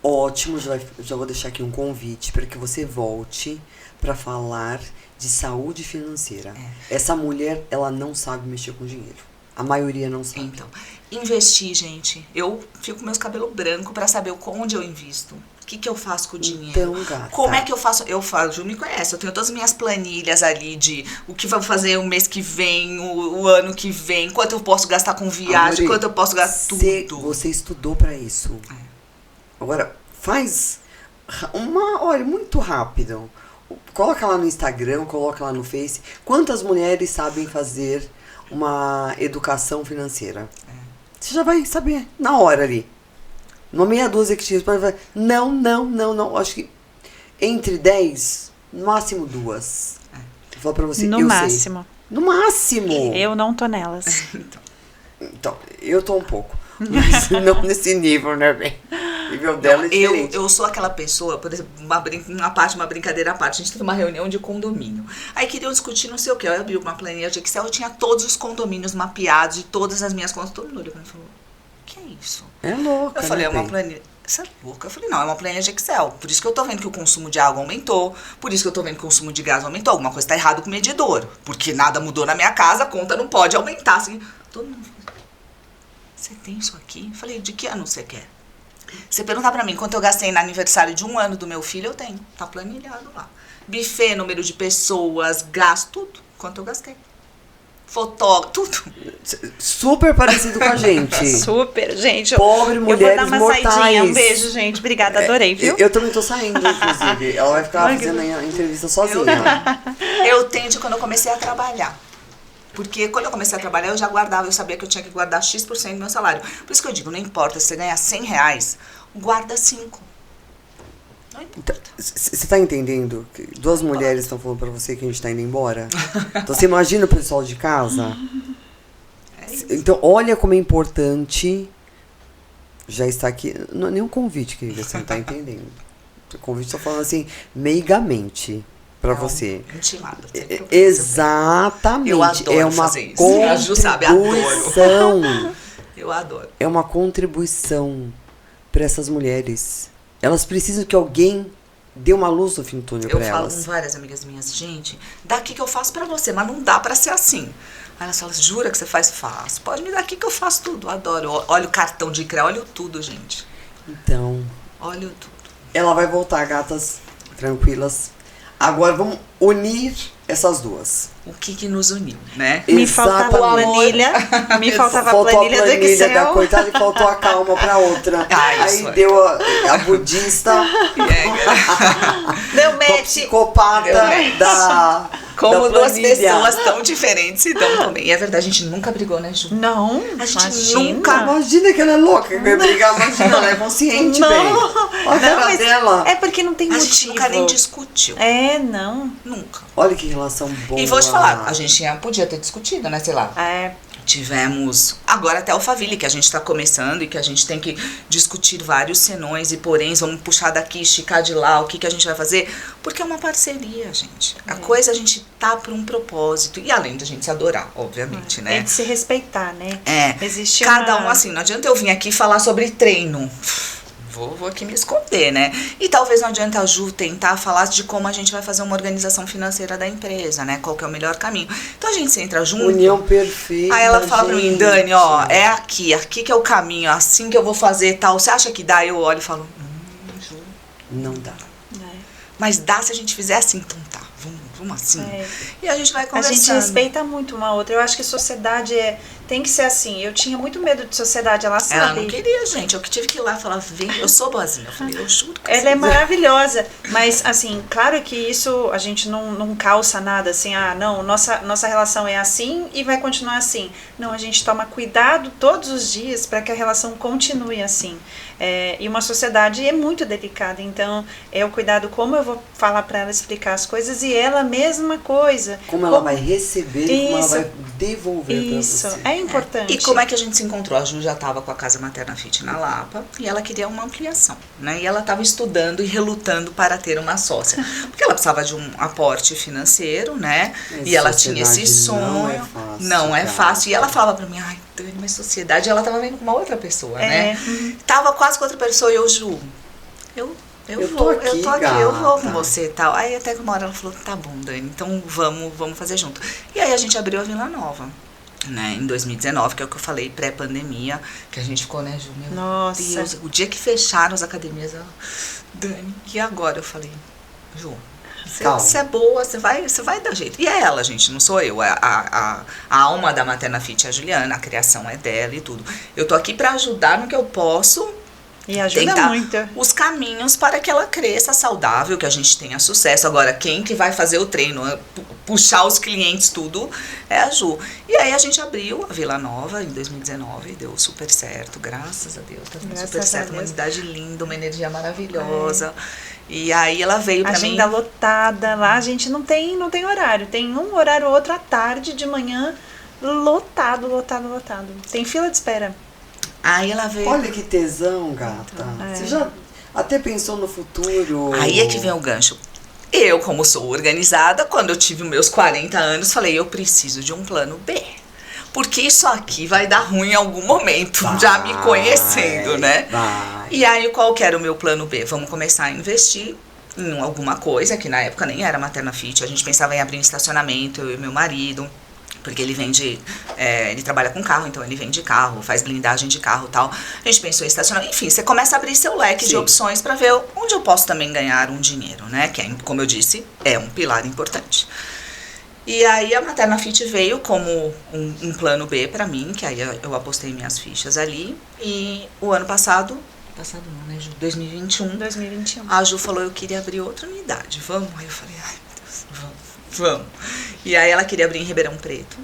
Ótimo, já vou deixar aqui um convite para que você volte para falar de saúde financeira. Essa mulher, ela não sabe mexer com dinheiro. A maioria não sabe. Então, investir, gente. Eu fico com meus cabelos brancos para saber onde eu invisto. O que eu faço com o dinheiro? Então, gata. Como é que eu faço? Ju me conhece. Eu tenho todas as minhas planilhas ali de o que vou fazer o mês que vem, o ano que vem, quanto eu posso gastar com viagem, Amore, quanto eu posso gastar tudo. Você estudou para isso. Agora, faz olha, muito rápido. Coloca lá no Instagram, coloca lá no Face. Quantas mulheres sabem fazer uma educação financeira? Você já vai saber na hora ali. Uma meia dúzia que te responde, não. Acho que entre 10, no máximo 2. Vou falar pra você, no máximo. Sei. No máximo. Eu não tô nelas. Então, eu tô um pouco. Mas não nesse nível, né, bem? O nível dela é diferente. Eu sou aquela pessoa, por exemplo, uma brincadeira à parte. A gente teve uma reunião de condomínio. Aí queriam discutir não sei o que. Eu abri uma planilha de Excel, eu tinha todos os condomínios mapeados de todas as minhas contas. Todo mundo olhou pra mim e falou, o que é isso? É louca, eu falei, né, é uma planilha. Você é louca? Eu falei, não, é uma planilha de Excel. Por isso que eu tô vendo que o consumo de água aumentou. Por isso que eu tô vendo que o consumo de gás aumentou. Alguma coisa tá errada com o medidor. Porque nada mudou na minha casa, a conta não pode aumentar. Assim, todo mundo falou, você tem isso aqui? Eu falei, de que ano você quer? Você perguntar pra mim quanto eu gastei no aniversário de 1 ano do meu filho, eu tenho. Tá planilhado lá. Buffet, número de pessoas, gasto, tudo. Quanto eu gastei. Fotógrafo, tudo. Super parecido com a gente. Super, gente. Pobre mulheres eu vou dar uma mortais. saidinha. Um beijo, gente. Obrigada, adorei, viu? Eu também tô saindo, inclusive. Ela vai ficar fazendo a entrevista sozinha. Eu tenho de quando eu comecei a trabalhar. Porque quando eu comecei a trabalhar, eu já guardava, eu sabia que eu tinha que guardar X% do meu salário. Por isso que eu digo, não importa, se você ganhar R$100, guarda 5. Não importa. Você tá entendendo? Que 2 mulheres estão falando pra você que a gente tá indo embora? Então você imagina o pessoal de casa? Então olha como é importante já estar aqui. Não é nenhum convite, querida, você não tá entendendo. O convite tô falando assim, meigamente. Pra você. Intimado. Exatamente. Eu adoro fazer isso. A Ju sabe, adoro. Eu adoro. É uma contribuição para essas mulheres. Elas precisam que alguém dê uma luz no fim do túnel para elas. Eu falo com várias amigas minhas, gente, daqui que eu faço pra você, mas não dá pra ser assim. Aí elas falam, jura que você faz? Faço. Pode me dar aqui que eu faço tudo. Adoro. Olha o cartão de crédito, olha tudo, gente. Então. Olha tudo. Ela vai voltar, gatas, tranquilas. Agora vamos unir essas duas. O que nos uniu, né? Me faltava a planilha. Me faltava a planilha do Excel. Da coitada e faltou a calma pra outra. Aí deu a budista. Deu match. A psicopata da... Como duas pessoas tão diferentes se dão também. E é verdade, a gente nunca brigou, né, Ju? Não, a gente imagina. nunca. Imagina que ela é louca, que vai brigar, imagina, ela é consciente, não. bem. Olha a cara dela. É porque não tem motivo. A gente nunca nem discutiu. Não. Nunca. Olha que relação boa. E vou te falar, a gente podia ter discutido, né, sei lá. Tivemos agora até o Alphaville, que a gente está começando e que a gente tem que discutir vários senões e poréns, vamos puxar daqui, esticar de lá, o que a gente vai fazer, porque é uma parceria, gente. A coisa a gente tá por um propósito, e além de a gente se adorar, obviamente, né? Tem que se respeitar, né? Existe cada um assim, não adianta eu vir aqui falar sobre treino. Vou aqui me esconder, né? E talvez não adianta a Ju tentar falar de como a gente vai fazer uma organização financeira da empresa, né? Qual que é o melhor caminho. Então a gente se entra junto. União perfeita. Aí ela fala pra mim, Dani, ó, é aqui que é o caminho, assim que eu vou fazer tal. Você acha que dá? Eu olho e falo, Ju. Não dá. Mas dá se a gente fizer assim, então tá, vamos. como assim? E a gente vai conversando. A gente respeita muito uma outra. Eu acho que sociedade tem que ser assim. Eu tinha muito medo de sociedade, ela sabe. Ela não queria, gente. Eu que tive que ir lá e falar, vem, eu sou boazinha. Eu falei, eu juro que ela é maravilhosa. Mas, assim, claro que isso a gente não calça nada, assim, não, nossa relação é assim e vai continuar assim. Não, a gente toma cuidado todos os dias para que a relação continue assim. E uma sociedade é muito delicada, então é o cuidado como eu vou falar para ela, explicar as coisas, e ela mesma coisa. Como ela vai receber e como ela vai devolver para você. Isso, é importante. E como é que a gente se encontrou? A Ju já estava com a Casa Materna Fit na Lapa e ela queria uma ampliação, né? E ela estava estudando e relutando para ter uma sócia, porque ela precisava de um aporte financeiro, né? E ela tinha esse sonho. Não é fácil. E ela falava para mim, ai, Dani, mas sociedade, ela estava vendo com uma outra pessoa, né? Tava quase com outra pessoa e eu, Ju, eu tô aqui, eu vou com você e tal. Aí até que uma hora ela falou, tá bom, Dani, então vamos fazer junto. E aí a gente abriu a Vila Nova, né, em 2019, que é o que eu falei, pré-pandemia, que a gente ficou, né, Ju, meu Nossa. Deus, o dia que fecharam as academias, Dani, e agora? Eu falei, Ju, você é boa, você vai dar jeito. E é ela, gente, não sou eu. A alma da Materna Fit é a Juliana, a criação é dela e tudo. Eu tô aqui pra ajudar no que eu posso. E ajuda muito. Os caminhos para que ela cresça saudável, que a gente tenha sucesso. Agora, quem que vai fazer o treino, puxar os clientes, tudo, é a Ju. E aí a gente abriu a Vila Nova em 2019, deu super certo, graças a Deus. Tá dando super certo, uma unidade linda, uma energia maravilhosa. E aí ela veio pra mim. Agenda lotada, lá a gente não tem horário. Tem um horário ou outro à tarde, de manhã, lotado. Tem fila de espera. Aí ela veio. Olha que tesão, gata. Você já até pensou no futuro? Aí é que vem o gancho. Eu, como sou organizada, quando eu tive meus 40 anos, falei, eu preciso de um plano B. Porque isso aqui vai dar ruim em algum momento, já me conhecendo, né? E aí, qual que era o meu plano B? Vamos começar a investir em alguma coisa, que na época nem era Materna Fit. A gente pensava em abrir um estacionamento, eu e meu marido. Porque ele vende, ele trabalha com carro, então ele vende carro, faz blindagem de carro e tal. A gente pensou em estacionamento. Enfim, você começa a abrir seu leque de opções para ver onde eu posso também ganhar um dinheiro, né? Que, como eu disse, é um pilar importante. E aí a Materna Fit veio como um plano B para mim, que aí eu apostei minhas fichas ali. E o ano passado não, né, Ju? 2021. A Ju falou, eu queria abrir outra unidade, vamos? Aí eu falei, ai meu Deus, vamos. E aí ela queria abrir em Ribeirão Preto.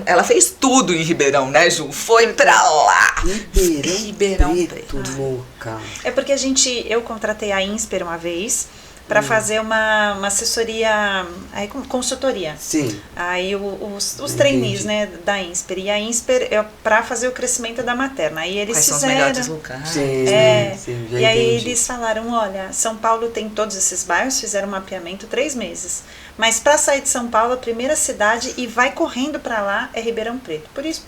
Ela fez tudo em Ribeirão, né, Ju? Foi pra lá. Ribeirão Preto. Louca. É porque eu contratei a Insper uma vez para fazer uma assessoria, consultoria. Sim. Aí os trainees, né, da Insper. E a Insper é para fazer o crescimento da materna. Aí eles fizeram. São os melhores lugares. Sim, e aí eles falaram, olha, São Paulo tem todos esses bairros, fizeram um mapeamento 3 meses. Mas para sair de São Paulo, a primeira cidade e vai correndo para lá é Ribeirão Preto. Por isso,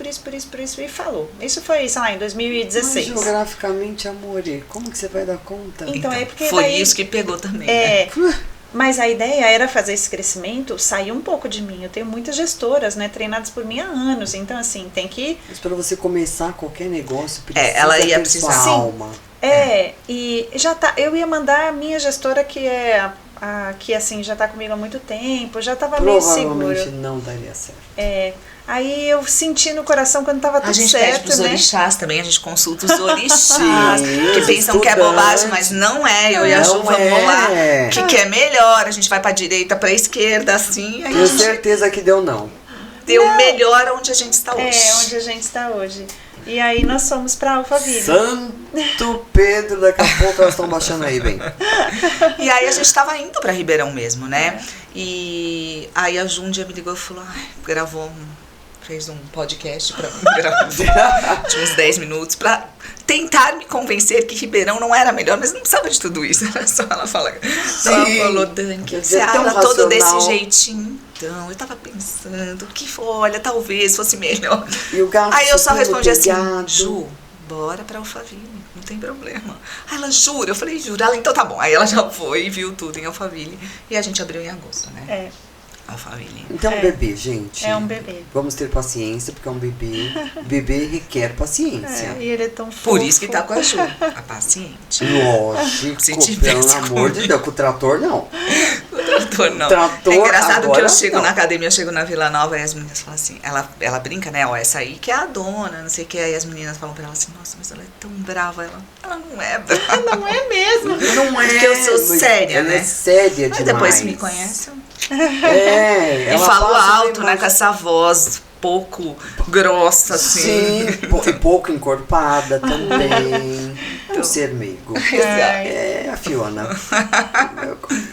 e falou. Isso foi, sei lá, em 2016. Mas geograficamente, amor, como que você vai dar conta? Então é porque foi isso que pegou também, né? Mas a ideia era fazer esse crescimento, sair um pouco de mim. Eu tenho muitas gestoras, né, treinadas por mim há anos. Então, assim, tem que... Mas para você começar qualquer negócio, precisa ela ia precisar. Sua alma. E já tá... Eu ia mandar a minha gestora, que assim, já tá comigo há muito tempo, já tava meio seguro. Provavelmente não daria certo. Aí eu senti no coração quando tava tudo certo, né? A gente pede pros orixás também, a gente consulta os orixás, que pensam que é bobagem, mas não é. Eu e a Ju vamos lá, que é melhor, a gente vai pra direita, pra esquerda, assim. Tenho certeza que deu não. Deu melhor onde a gente está hoje. Onde a gente está hoje. E aí nós fomos pra Alphaville. Santo Pedro, daqui a pouco elas estão baixando aí, bem. E aí a gente tava indo pra Ribeirão mesmo, né? E aí a Ju um dia me ligou e falou, fez um podcast pra gravar de uns 10 minutos pra tentar me convencer que Ribeirão não era melhor, mas não precisava de tudo isso, era só ela falar. Ela falou, Dani, que você habla todo desse jeitinho. Então, eu tava pensando que olha, talvez fosse melhor. Aí eu só respondi assim, Ju, bora pra Alphaville, não tem problema. Aí ela, jura? Eu falei, jura? Ela, então tá bom. Aí ela já foi e viu tudo em Alphaville. E a gente abriu em agosto, né? Alphaville. Então, bebê, gente. É um bebê. Vamos ter paciência, porque é um bebê. Bebê requer paciência. E ele é tão fofo. Por isso que tá com a Ju, a paciente. Lógico, pelo amor de Deus, com o trator não. trator não. Trator, é engraçado que eu agora chego não. na academia, eu chego na Vila Nova e as meninas falam assim, ela brinca, né? Ó, essa aí que é a dona, não sei o que. Aí as meninas falam pra ela assim, nossa, mas ela é tão brava. Ela não é brava. Não é mesmo? Não é. Porque eu sou mas séria, ela né? é séria Mas demais. depois se me conhecem. É, E ela falo passa uma alto, né? imagem- Com essa voz pouco grossa, assim. Sim, e pouco encorpada também. Um ser meigo. É, a Fiona.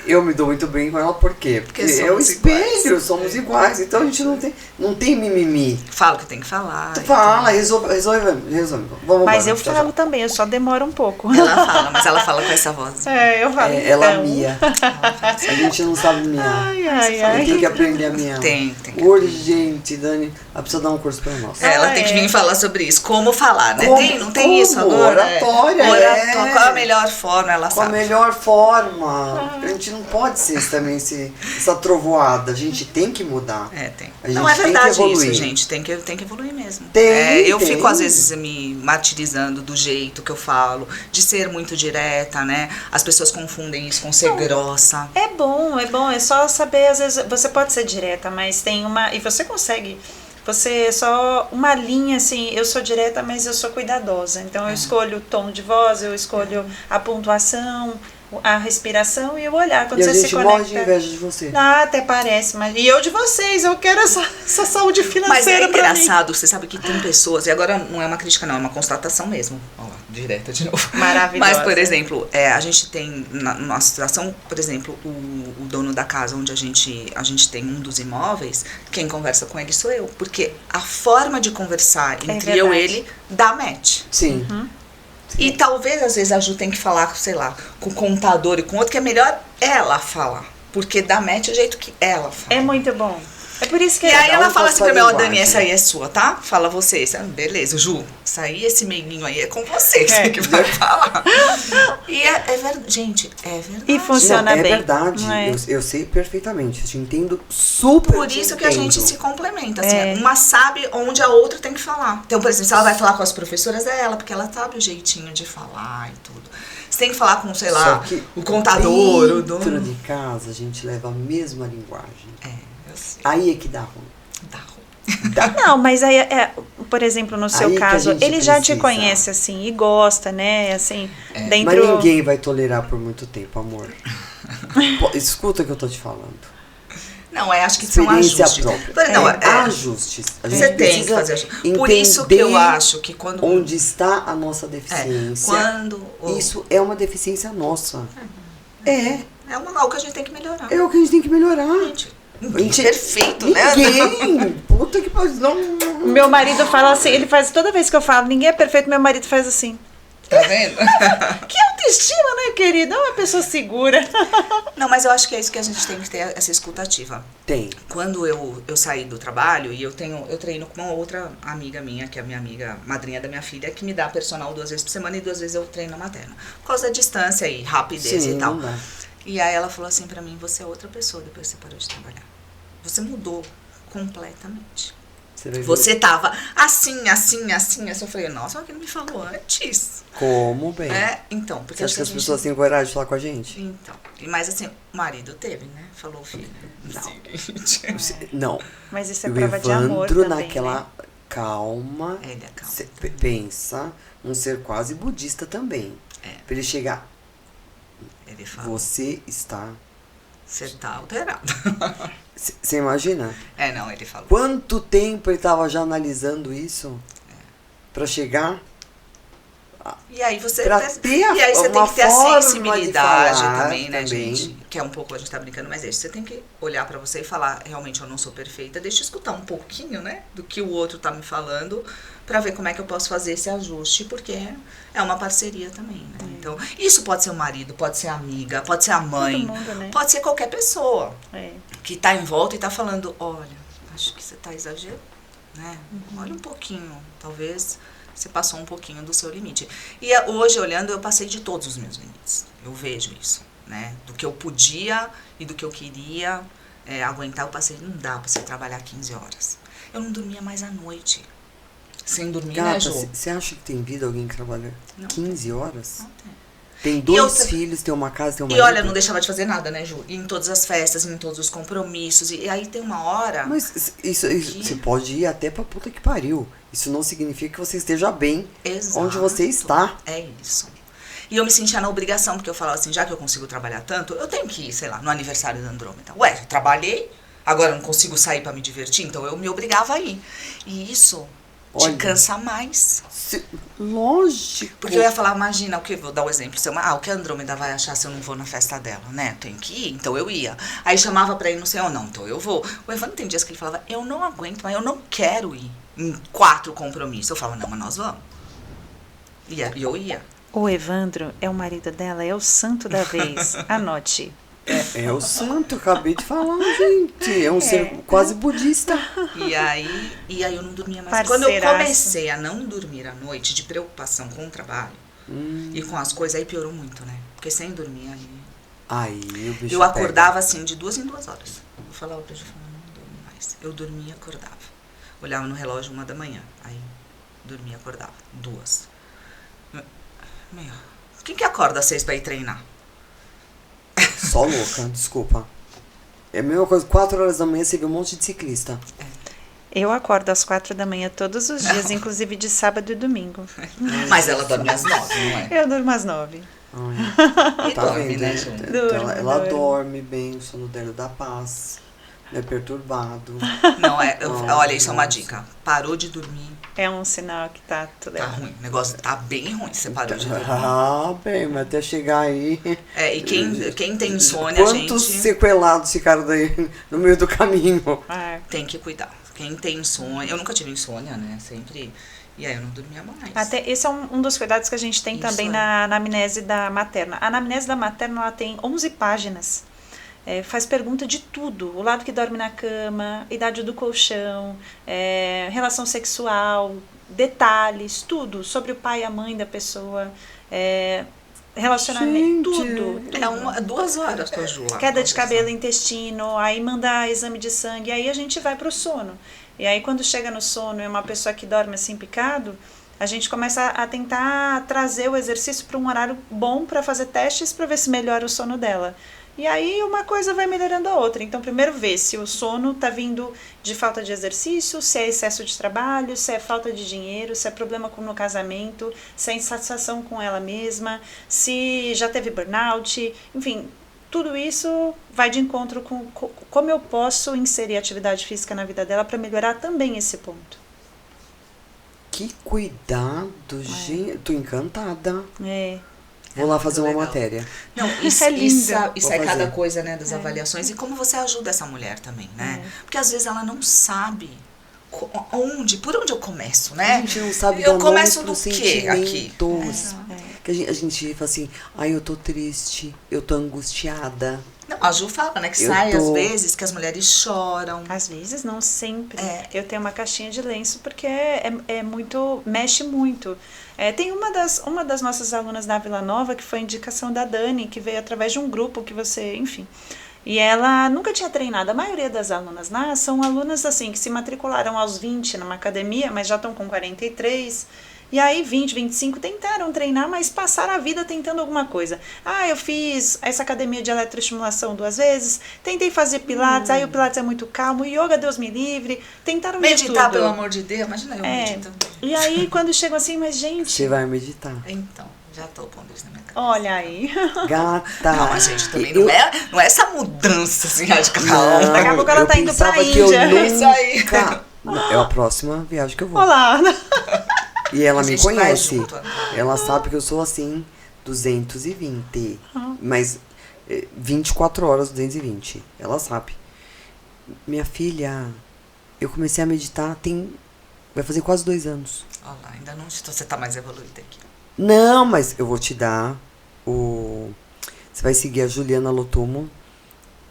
Eu me dou muito bem com ela, por quê? Porque é o somos espelho, iguais. somos iguais. Então a gente não tem mimimi. Falo que tem que falar. Tu fala, resolve. Vamos Mas embora, eu tchau, falo tchau. também, eu só demoro um pouco. Ela fala, mas ela fala com essa voz. Eu falo, É, ela então. mia. A gente não sabe miar. Ai. Tem que aprender a miar. Tem que Urgente, Dani. Ela precisa dar um curso pra nós. Ela tem que vir falar sobre isso. Como falar, né? Como? Não tem isso Como? agora? Oratória, Oratória. Qual a melhor forma? Ela Com a sabe. melhor forma. A gente não pode ser também essa trovoada. A gente tem que mudar. Tem. A gente Não é tem que verdade isso, evoluir. gente. Tem que evoluir mesmo. Tem, eu tem. fico, às vezes, me martirizando do jeito que eu falo, de ser muito direta, né? As pessoas confundem isso com ser grossa. É bom. É só saber, às vezes, você pode ser direta, mas tem uma. E você consegue. Você é só uma linha, assim, eu sou direta, mas eu sou cuidadosa. Então eu escolho o tom de voz, eu escolho a pontuação, a respiração e o olhar. Quando E a você se gente morre conecta. de inveja de você. Até parece, mas. E eu de vocês, eu quero essa saúde Mas financeira é pra mim. engraçado, você sabe que tem pessoas, e agora não é uma crítica não, é uma constatação mesmo. Olha lá, direta de novo. Maravilhosa. Mas, por exemplo, a gente tem, numa situação, por exemplo, o dono da casa onde a gente tem um dos imóveis, quem conversa com ele sou eu. Porque a forma de conversar entre eu e verdade. ele dá match. Sim. E talvez, às vezes, a Ju tem que falar, sei lá, com o contador e com outro, que é melhor ela falar. Porque dá match é o jeito que ela fala. É muito bom. É por isso que E aí Cada ela um fala com a assim sua pra mim, ó, linguagem. Dani, essa aí é sua, tá? Fala você. Beleza, Ju, isso aí, esse meiguinho aí é com você que você que vai falar. E é verdade, gente, é verdade. E funciona Não, é bem. verdade. Não é? Eu sei perfeitamente. Eu te entendo super. Por te isso que a gente entendo. se complementa, assim, uma sabe onde a outra tem que falar. Então, por exemplo, se ela vai falar com as professoras, é ela, porque ela sabe o jeitinho de falar e tudo. Você tem que falar com, sei Só lá, que o contador, o dentro dono. de casa, a gente leva a mesma linguagem. Eu sei, Aí é que dá ruim. tá ruim. Não, mas aí, por exemplo, no seu Aí que a caso, gente ele já te precisa. conhece, assim, e gosta, né, assim, Mas dentro... ninguém vai tolerar por muito tempo, amor. Pô, escuta o que eu tô te falando. Não, acho que são Experiência ajustes. própria. Não, Ajustes. A gente Você tem que precisa fazer ajustes. Por isso que eu entender acho que quando... onde está a nossa deficiência. Quando... Isso é uma deficiência nossa. É. É algo que a gente tem que melhorar. É o que a gente tem que melhorar. Gente, ninguém é perfeito, né? Ninguém. Puta que pariu. Não. Meu marido fala assim, ele faz, toda vez que eu falo, ninguém é perfeito, meu marido faz assim. Tá vendo? Que autoestima, né, querida? É uma pessoa segura. Não, mas eu acho que é isso que a gente tem que ter, essa escutativa. Tem. Quando eu saí do trabalho, e eu treino com uma outra amiga minha, que é a minha amiga, madrinha da minha filha, que me dá personal 2 vezes por semana e 2 vezes eu treino na materna. Por causa da distância e rapidez Sim, e tal. não dá. E aí ela falou assim pra mim, você é outra pessoa depois que você parou de trabalhar. Você mudou completamente. Você vai ver Você tava assim. Eu falei, nossa, mas que não me falou antes. como bem. Então, porque Você acha que a as gente- pessoas têm coragem de falar com a gente? Então, mas assim, o marido teve, né? Falou, filho. Seguinte. Não. Mas isso é o prova de amor Evandro também, naquela né? calma. Ele é calmo. Cê pensa um ser quase budista também. É. Pra ele chegar, Ele fala, você está. você tá alterado. Você imagina? Não, ele falou. Quanto tempo ele tava já analisando isso? Pra chegar? E aí você, Pra ter e aí você tem uma que ter a forma de sensibilidade falar também, né, também. gente? Que é um pouco, a gente tá brincando, mas você tem que olhar pra você e falar, realmente eu não sou perfeita, deixa eu escutar um pouquinho, né, do que o outro tá me falando, pra ver como é que eu posso fazer esse ajuste, porque é uma parceria também, né? Então, isso pode ser o marido, pode ser a amiga, pode ser a mãe, Todo mundo, né? pode ser qualquer pessoa É. que tá em volta e tá falando, olha, acho que você tá exagerando, né? Olha um pouquinho, talvez você passou um pouquinho do seu limite. E hoje, olhando, eu passei de todos os meus limites. Eu vejo isso, né? Do que eu podia e do que eu queria aguentar, eu passei, não dá pra você trabalhar 15 horas. Eu não dormia mais à noite. Sem dormir, né, Gata, Ju? você acha que tem vida alguém que trabalha Não 15 horas? Não tem. Tem 2 filhos, tem uma casa, tem uma... E olha, não deixava de fazer nada, né, Ju? Em todas as festas, em todos os compromissos. E aí tem uma hora... Mas isso você pode ir até pra puta que pariu. Isso não significa que você esteja bem onde você está. É isso. E eu me sentia na obrigação, porque eu falava assim, já que eu consigo trabalhar tanto, eu tenho que ir, sei lá, no aniversário da Andrômeda. Ué, eu trabalhei, agora eu não consigo sair pra me divertir, então eu me obrigava a ir. E isso te cansa mais. Lógico. Porque eu ia falar, imagina, o que vou dar um exemplo. O que a Andrômeda vai achar se eu não vou na festa dela, né? Eu tenho que ir, então eu ia. Aí chamava pra ir, não sei ou não, então eu vou. O Evandro tem dias que ele falava, eu não aguento, mas eu não quero ir em 4 compromissos. Eu falava, não, mas nós vamos. E eu ia. O Evandro é o marido dela, é o santo da vez. Anote. É o santo, acabei de falar, gente. É um ser quase budista. E aí eu não dormia mais. Quando eu comecei a não dormir à noite, de preocupação com o trabalho e com as coisas, aí piorou muito, né? Porque sem dormir aí o bicho eu acordava assim, de 2 em 2 horas. Eu falava pra ele, não dormi mais. Eu dormia e acordava. Olhava no relógio 1 da manhã. Aí dormia e acordava. 2. Meu, quem que acorda às 6 pra ir treinar? Só louca, desculpa. É a mesma coisa, 4 horas da manhã você vê um monte de ciclista. Eu acordo às 4 da manhã todos os dias, inclusive de sábado e domingo. Mas ela dorme às 9, não é? Eu durmo às 9. E tá dorme, vendo, né, Ju? Então, ela dorme bem, o sono dela dá paz. Não é perturbado. Não, olha, isso é uma dica. Parou de dormir. É um sinal que tá tudo errado. Tá ruim. O negócio tá bem ruim. Você parou de dormir. Bem, mas até chegar aí... E quem tem insônia, quantos sequelados ficaram daí no meio do caminho? Tem que cuidar. Quem tem insônia... Eu nunca tive insônia, né? Sempre... E aí eu não dormia mais. Até esse é um dos cuidados que a gente tem também na anamnese da materna. A anamnese da materna, ela tem 11 páginas. Faz pergunta de tudo, o lado que dorme na cama, idade do colchão, relação sexual, detalhes, tudo sobre o pai e a mãe da pessoa, relacionamento, tudo. 2 horas com a Ju. Queda de cabelo, intestino, aí manda exame de sangue, aí a gente vai pro sono. E aí quando chega no sono e uma pessoa que dorme assim picado, a gente começa a tentar trazer o exercício para um horário bom para fazer testes para ver se melhora o sono dela. E aí uma coisa vai melhorando a outra. Então, primeiro ver se o sono está vindo de falta de exercício, se é excesso de trabalho, se é falta de dinheiro, se é problema no casamento, se é insatisfação com ela mesma, se já teve burnout, enfim, tudo isso vai de encontro com como eu posso inserir atividade física na vida dela para melhorar também esse ponto. Que cuidado, gente. Tô encantada. Vou lá fazer legal. Uma matéria. Não, isso é cada coisa, né, das avaliações. E como você ajuda essa mulher também, né? Porque às vezes ela não sabe por onde eu começo, né? A gente não sabe eu começo do quê aqui? Que a gente fala assim, eu tô triste, eu tô angustiada. Não, a Ju fala, né, que às vezes que as mulheres choram. Às vezes, não sempre. Eu tenho uma caixinha de lenço porque muito, mexe muito. Tem uma das nossas alunas da Vila Nova que foi indicação da Dani, que veio através de um grupo que você, enfim. E ela nunca tinha treinado. A maioria das alunas lá são alunas assim que se matricularam aos 20 numa academia, mas já estão com 43. E aí 20, 25 tentaram treinar, mas passaram a vida tentando alguma coisa. Eu fiz essa academia de eletroestimulação 2 vezes, tentei fazer pilates, aí o pilates é muito calmo, yoga Deus me livre, tentaram meditar, pelo amor de Deus, imagina eu meditando. E aí quando chegam assim, mas gente... Você vai meditar. Então, já tô pondo isso na minha cabeça. Olha aí. Gata. Não, mas gente, também não é essa mudança assim radical. Daqui a pouco ela tá indo pra Índia. Isso aí. É a próxima viagem que eu vou. Olá. E ela me conhece. Ela sabe que eu sou assim, 220. Mas 24 horas, 220. Ela sabe. Minha filha, eu comecei a meditar vai fazer quase 2 anos. Olha lá, ainda não. Você tá mais evoluída aqui. Não, mas eu vou te dar Você vai seguir a Juliana Lotomo.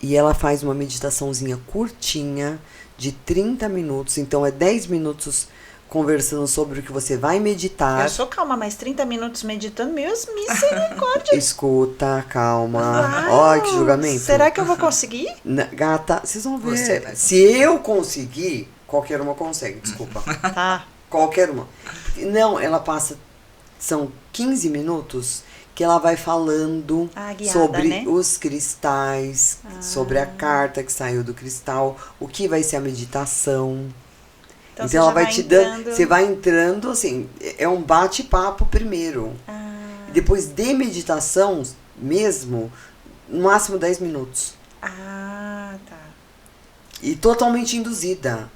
E ela faz uma meditaçãozinha curtinha, de 30 minutos. Então é 10 minutos conversando sobre o que você vai meditar. Eu sou calma, mas 30 minutos meditando, misericórdia. Escuta, calma. Olha que julgamento. Será que eu vou conseguir? Gata, vocês vão ver. Se eu conseguir, qualquer uma consegue, desculpa. Tá. Qualquer uma. Não, ela passa... São 15 minutos que ela vai falando guiada, sobre né? os cristais, sobre a carta que saiu do cristal, o que vai ser a meditação. Então ela vai te dando, você vai entrando, assim, é um bate-papo primeiro. Depois de meditação mesmo, no máximo 10 minutos. Tá. E totalmente induzida.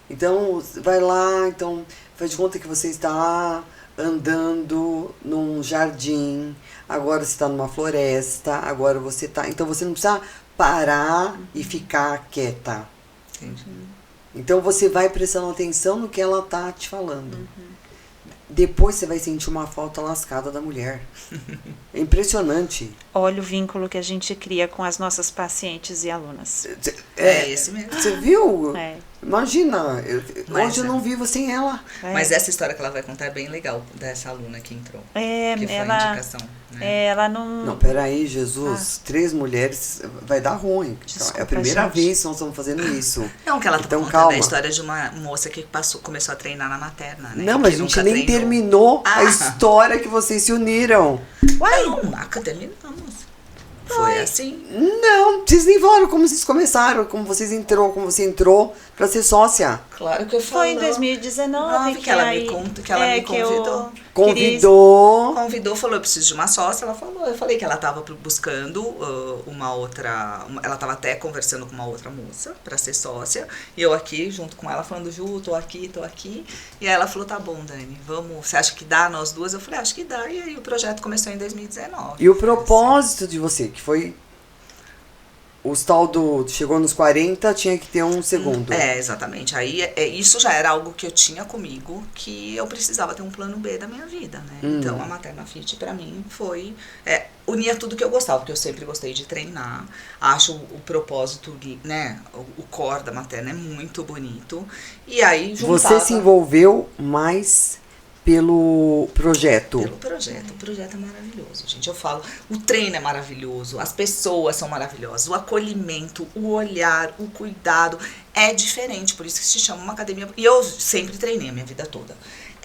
Então, vai lá, então, faz de conta que você está andando num jardim, agora você está numa floresta, agora você está... Então, você não precisa parar e ficar quieta. Entendi. Então, você vai prestando atenção no que ela está te falando. Depois você vai sentir uma falta lascada da mulher. É impressionante. Olha o vínculo que a gente cria com as nossas pacientes e alunas. É esse mesmo. Você viu? Imagina, Mas hoje eu não vivo sem ela. Mas essa história que ela vai contar é bem legal, dessa aluna que entrou. Que foi ela, a indicação. Né? Ela não... Não, peraí, Jesus. 3 mulheres vai dar ruim. Desculpa, é a primeira gente. vez que nós estamos fazendo isso. Não, que ela tá Então, contando calma. a história de uma moça que começou a treinar na materna, né? Não, mas a gente nem terminou a história que vocês se uniram. Uai, não, terminamos. Foi assim? Não, vocês nem falaram como vocês começaram, como você entrou pra ser sócia. Claro que eu Foi em 2019 que ela me convidou. Convidou, Falou, eu preciso de uma sócia. Ela falou, eu falei que ela estava buscando uma outra, ela estava até conversando com uma outra moça para ser sócia, e eu aqui junto com ela falando, Ju, tô aqui, e aí ela falou, tá bom, Dani, vamos, você acha que dá nós duas? Eu falei, acho que dá, e aí o projeto começou em 2019. E o propósito de você, que foi os tal chegou nos 40, tinha que ter um segundo. Exatamente. Aí isso já era algo que eu tinha comigo, que eu precisava ter um plano B da minha vida, né? Então a Materna Fit pra mim foi unia tudo que eu gostava, porque eu sempre gostei de treinar. Acho o propósito, né? O core da Materna é muito bonito. E aí Você se envolveu mais pelo projeto. Pelo projeto. O projeto é maravilhoso, gente. Eu falo, o treino é maravilhoso, as pessoas são maravilhosas, o acolhimento, o olhar, o cuidado é diferente, por isso que se chama uma academia. E eu sempre treinei a minha vida toda.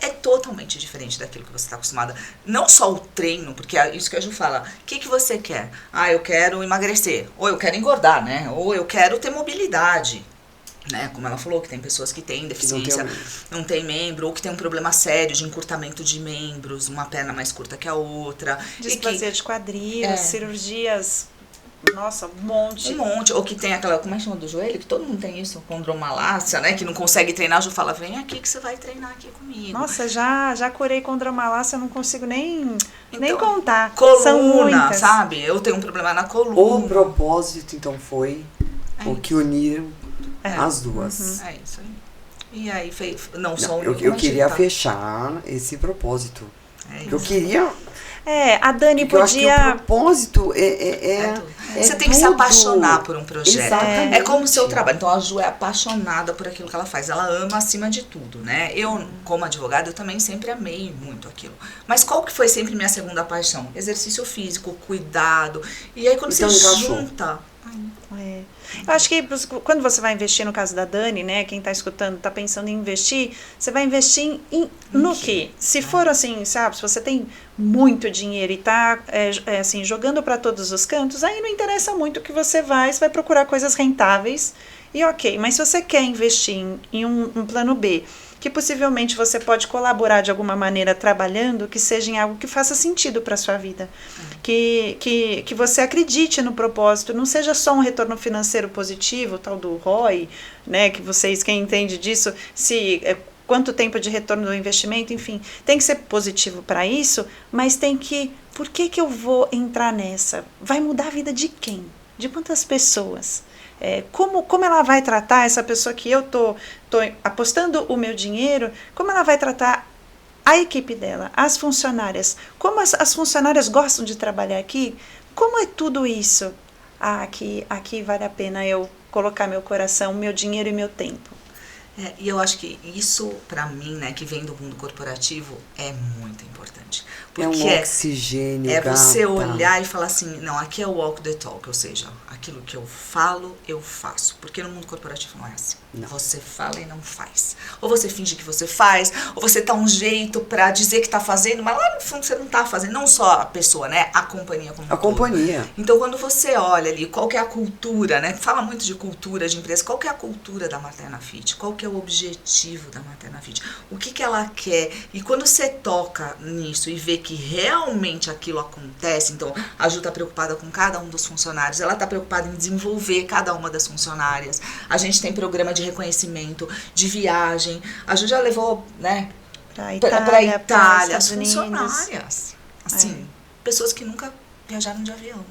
É totalmente diferente daquilo que você está acostumada. Não só o treino, porque é isso que a Ju fala. O que você quer? Eu quero emagrecer. Ou eu quero engordar, né? Ou eu quero ter mobilidade. Né, como ela falou, que tem pessoas que têm deficiência, não tem membro, ou que tem um problema sério de encurtamento de membros, uma perna mais curta que a outra. Displasia de quadril, cirurgias, nossa, um monte. Ou que tem aquela, como é que chama do joelho? Que todo mundo tem isso, condromalácia, né? Que não consegue treinar, a Ju fala, vem aqui que você vai treinar aqui comigo. Nossa, já curei condromalácia, eu não consigo nem contar. Coluna, são muitas. sabe? Eu tenho um problema na coluna. O propósito, então, foi o que uniram as duas. É isso aí. E aí, não só eu queria fechar esse propósito. Eu queria... a Dani podia... Eu acho que o propósito você tem que se apaixonar por um projeto. Exatamente. É como o seu trabalho. Então, a Ju é apaixonada por aquilo que ela faz. Ela ama acima de tudo, né? Eu, como advogada, eu também sempre amei muito aquilo. Mas qual que foi sempre minha segunda paixão? Exercício físico, cuidado. E aí, quando você junta... Eu acho que quando você vai investir, no caso da Dani, né, quem está escutando, está pensando em investir, você vai investir no quê? Se for assim, sabe, se você tem muito dinheiro e está assim, jogando para todos os cantos, aí não interessa muito o que você vai procurar coisas rentáveis e ok. Mas se você quer investir em um plano B, que possivelmente você pode colaborar de alguma maneira trabalhando, que seja em algo que faça sentido para a sua vida. Que você acredite no propósito, não seja só um retorno financeiro positivo, tal do ROI, né, que quem entende disso, quanto tempo de retorno do investimento, enfim, tem que ser positivo para isso, mas tem que, por que eu vou entrar nessa? Vai mudar a vida de quem? De quantas pessoas? Como ela vai tratar essa pessoa que eu tô apostando o meu dinheiro, como ela vai tratar a equipe dela, as funcionárias, como as funcionárias gostam de trabalhar aqui, como é tudo isso? Aqui vale a pena eu colocar meu coração, meu dinheiro e meu tempo. E eu acho que isso, pra mim, né, que vem do mundo corporativo, é muito importante. Porque é um oxigênio, é gata. você olhar e falar assim, não, aqui é o walk the talk, ou seja, aquilo que eu falo, eu faço. Porque no mundo corporativo não é assim. Não. Você fala e não faz. Ou você finge que você faz, ou você dá um jeito pra dizer que tá fazendo, mas lá no fundo você não tá fazendo. Não só a pessoa, né, a companhia como A companhia. Então, quando você olha ali, qual que é a cultura, né? Fala muito de cultura de empresa. Qual que é a cultura da Materna Fit? Qual que é o objetivo da Materna Fit? O que ela quer? E quando você toca nisso e vê que realmente aquilo acontece, então a Ju tá preocupada com cada um dos funcionários, ela tá preocupada em desenvolver cada uma das funcionárias. A gente tem programa de reconhecimento, de viagem. A Ju já levou, né? Pra Itália, as funcionárias. Assim, pessoas que nunca viajaram de avião.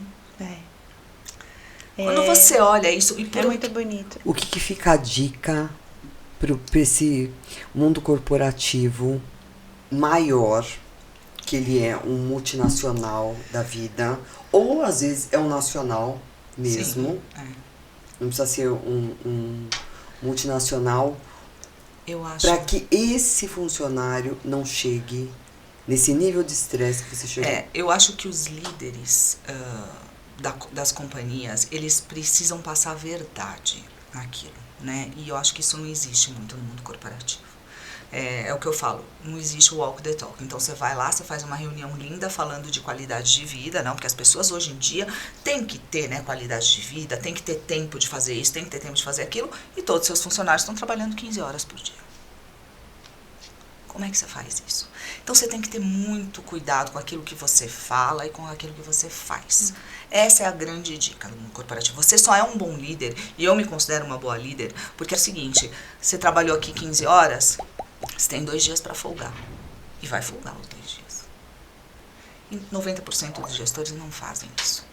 Quando você olha isso... É muito bonito. O que fica a dica para esse mundo corporativo maior, que ele é um multinacional da vida, ou às vezes é um nacional mesmo? Sim, Não precisa ser um multinacional, eu acho... para que esse funcionário não chegue nesse nível de estresse que você chegou. Eu acho que os líderes das companhias, eles precisam passar a verdade naquilo, né? E eu acho que isso não existe muito no mundo corporativo. É o que eu falo, não existe o walk the talk. Então você vai lá, você faz uma reunião linda falando de qualidade de vida, não, porque as pessoas hoje em dia têm que ter, né, qualidade de vida, tem que ter tempo de fazer isso, tem que ter tempo de fazer aquilo, e todos os seus funcionários estão trabalhando 15 horas por dia. Como é que você faz isso? Então você tem que ter muito cuidado com aquilo que você fala e com aquilo que você faz. Essa é a grande dica do mundo corporativo. Você só é um bom líder, e eu me considero uma boa líder, porque é o seguinte, você trabalhou aqui 15 horas, você tem 2 dias para folgar. E vai folgar os 2 dias. E 90% dos gestores não fazem isso.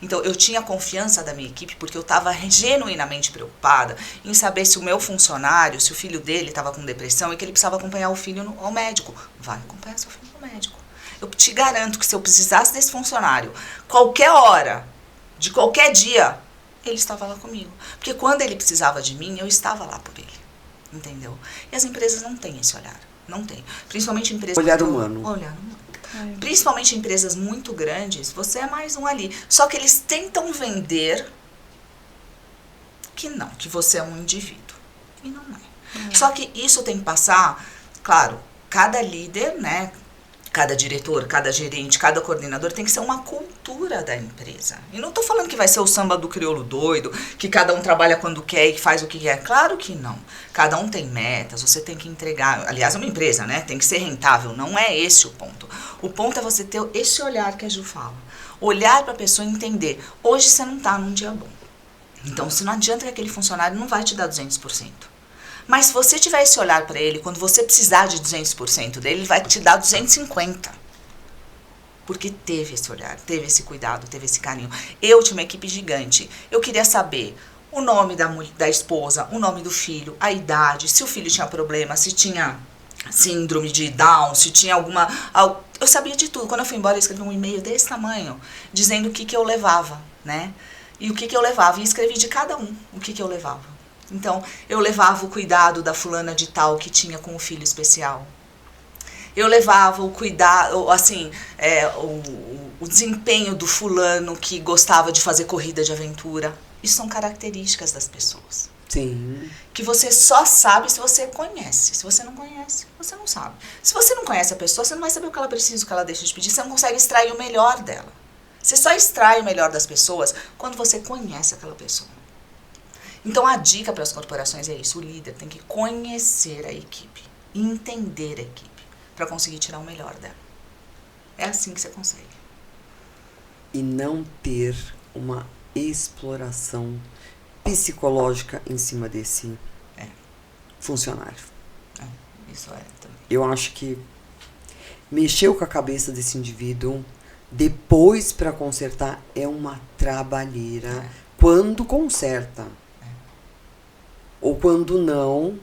Então, eu tinha confiança da minha equipe porque eu estava genuinamente preocupada em saber se o meu funcionário, se o filho dele estava com depressão e que ele precisava acompanhar o filho ao médico. Vai acompanhar seu filho ao médico. Eu te garanto que se eu precisasse desse funcionário, qualquer hora, de qualquer dia, ele estava lá comigo. Porque quando ele precisava de mim, eu estava lá por ele. Entendeu? E as empresas não têm esse olhar. Não tem. Principalmente empresas... Olhar humano. Olhar humano. Principalmente empresas muito grandes, você é mais um ali. Só que eles tentam vender que não, que você é um indivíduo. E não é. Só que isso tem que passar, claro, cada líder, né? Cada diretor, cada gerente, cada coordenador tem que ser uma cultura da empresa. E não estou falando que vai ser o samba do crioulo doido, que cada um trabalha quando quer e faz o que quer. Claro que não. Cada um tem metas, você tem que entregar. Aliás, é uma empresa, né? Tem que ser rentável. Não é esse o ponto. O ponto é você ter esse olhar que a Ju fala. Olhar para a pessoa e entender. Hoje você não está num dia bom. Então, se não adianta que aquele funcionário não vai te dar 200%. Mas se você tiver esse olhar para ele, quando você precisar de 200% dele, ele vai te dar 250%. Porque teve esse olhar, teve esse cuidado, teve esse carinho. Eu tinha uma equipe gigante. Eu queria saber o nome da esposa, o nome do filho, a idade, se o filho tinha problema, se tinha síndrome de Down, se tinha alguma... Eu sabia de tudo. Quando eu fui embora, eu escrevi um e-mail desse tamanho, dizendo o que eu levava, né? E o que eu levava. E escrevi de cada um o que eu levava. Então, eu levava o cuidado da fulana de tal que tinha com o filho especial. Eu levava o cuidado, assim, o desempenho do fulano que gostava de fazer corrida de aventura. Isso são características das pessoas. Sim. Que você só sabe se você conhece. Se você não conhece, você não sabe. Se você não conhece a pessoa, você não vai saber o que ela precisa, o que ela deixa de pedir. Você não consegue extrair o melhor dela. Você só extrai o melhor das pessoas quando você conhece aquela pessoa. Então, a dica para as corporações é isso. O líder tem que conhecer a equipe, entender a equipe, para conseguir tirar o melhor dela. É assim que você consegue. E não ter uma exploração psicológica em cima desse funcionário. Isso também. Eu acho que mexeu com a cabeça desse indivíduo, depois para consertar, é uma trabalheira. Quando conserta. Ou quando não,